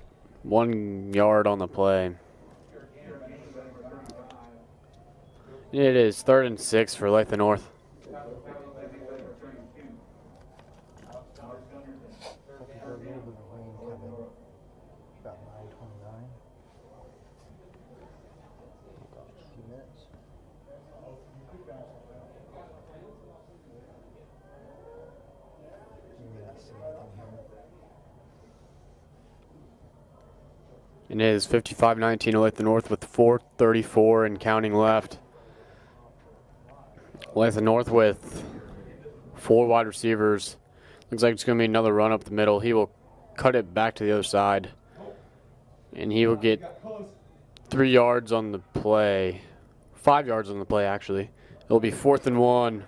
1 yard on the play. It is 3rd and 6 for Olathe North. About 9:29. Few minutes. You may not see anything here. And it is 55-19 Olathe North with 4:34 and counting left. Olathe North with 4 wide receivers. Looks like it's going to be another run up the middle. He will cut it back to the other side. And he will get 3 yards on the play. 5 yards on the play, actually. It'll be 4th and 1.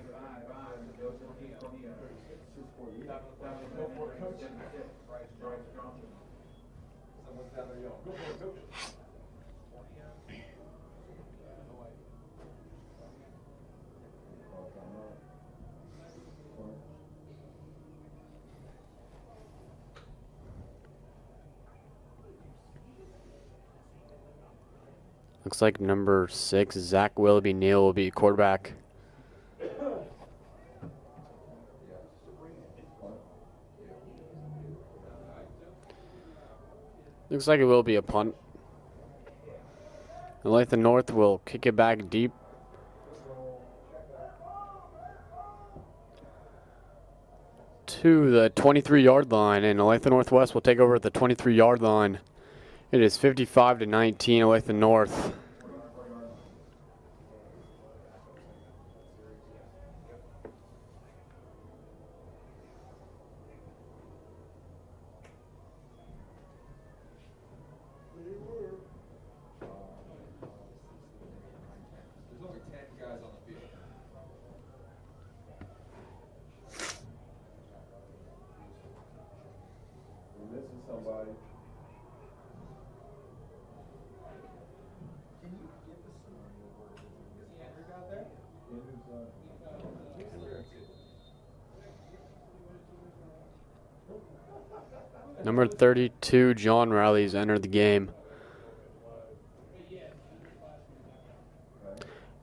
Looks like number 6, Zach Willoughby Neal, will be quarterback. Looks like it will be a punt. Olathe North will kick it back deep. To the 23-yard line, and Olathe Northwest will take over at the 23-yard line. It is 55-19 Olathe North. Number 32, John Riley's entered the game.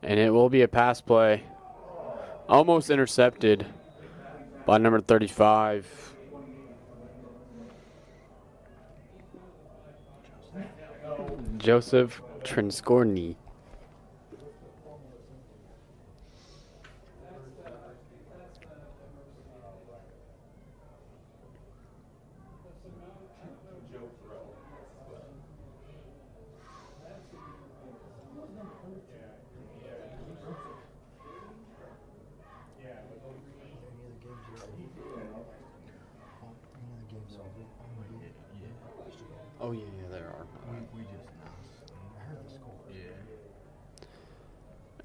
And it will be a pass play. Almost intercepted by number 35. Joseph Triscornia. Oh, yeah, there are. We just I heard the score.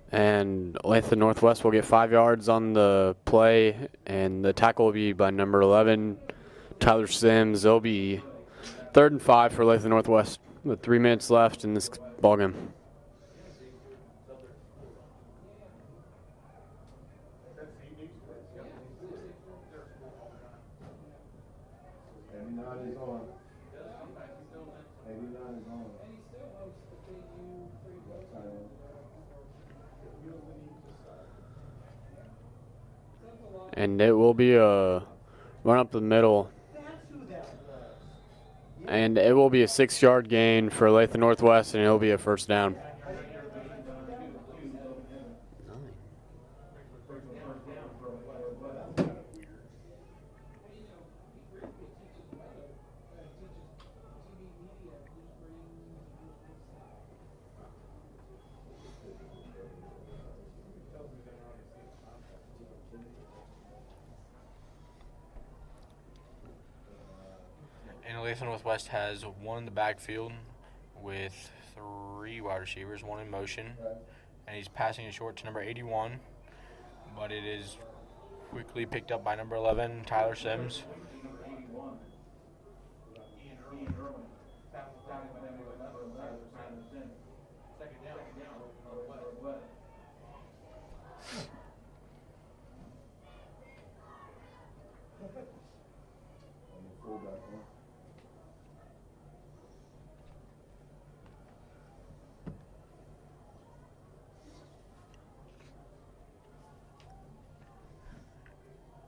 And Olathe Northwest will get 5 yards on the play, and the tackle will be by number 11, Tyler Sims. It'll be 3rd and 5 for Olathe Northwest with 3 minutes left in this ballgame. And it will be a run up the middle. And it will be a 6-yard gain for Olathe Northwest, and it'll be a first down. And Olathe Northwest has 1 in the backfield with 3 wide receivers, 1 in motion. And he's passing it short to number 81, but it is quickly picked up by number 11, Tyler Sims.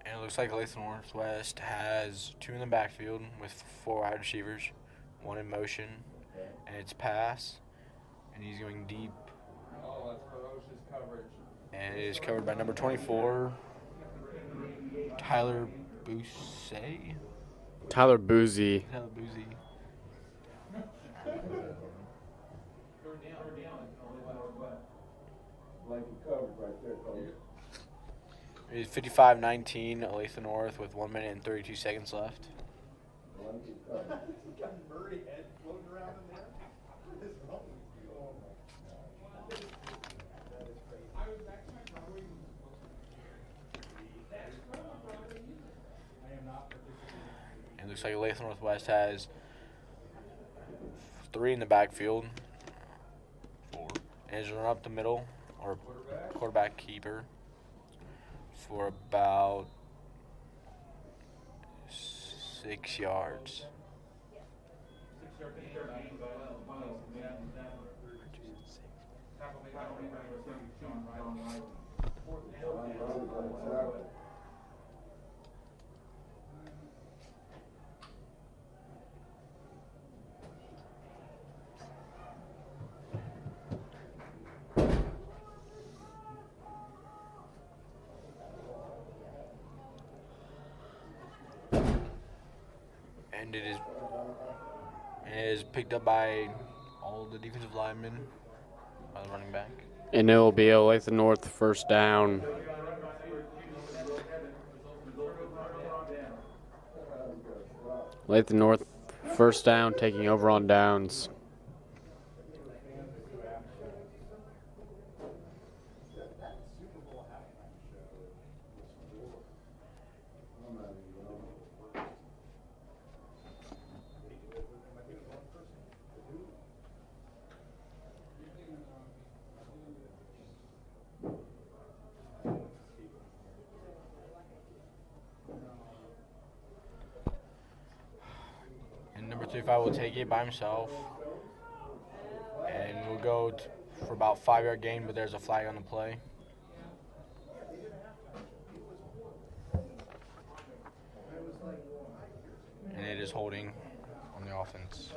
And it looks like Olathe Northwest has 2 in the backfield with 4 wide receivers, 1 in motion, and it's pass, and he's going deep. Oh, that's ferocious coverage. And it is covered by number 24, Tyler Boozy. Tyler Boozy. It is 55-19, Olathe North with 1 minute and 32 seconds left. And it looks like Olathe Northwest has 3 in the backfield. 4. And is run up the middle, or quarterback keeper, for about 6 yards. And it is picked up by all the defensive linemen, by the running back. And it will be Olathe North first down. Olathe North first down, taking over on downs. Number 35 will take it by himself, and we'll go for about 5-yard gain, but there's a flag on the play. And it is holding on the offense.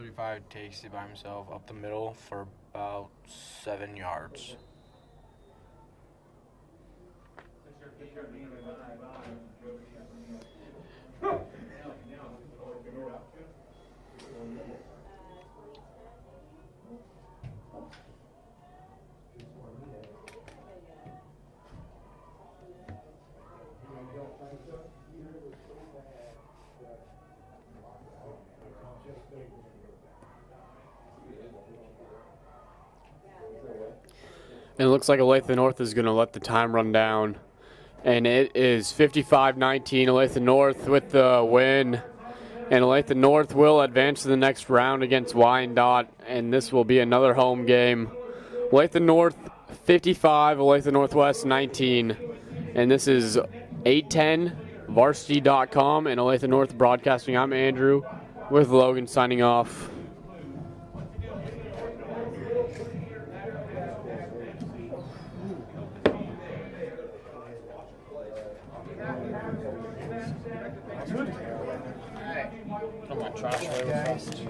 35 takes it by himself up the middle for about 7 yards. It looks like Olathe North is going to let the time run down. And it is 55-19, Olathe North with the win. And Olathe North will advance to the next round against Wyandotte, and this will be another home game. Olathe North 55, Olathe Northwest 19. And this is 810varsity.com and Olathe North Broadcasting. I'm Andrew with Logan signing off. Put my trash away first.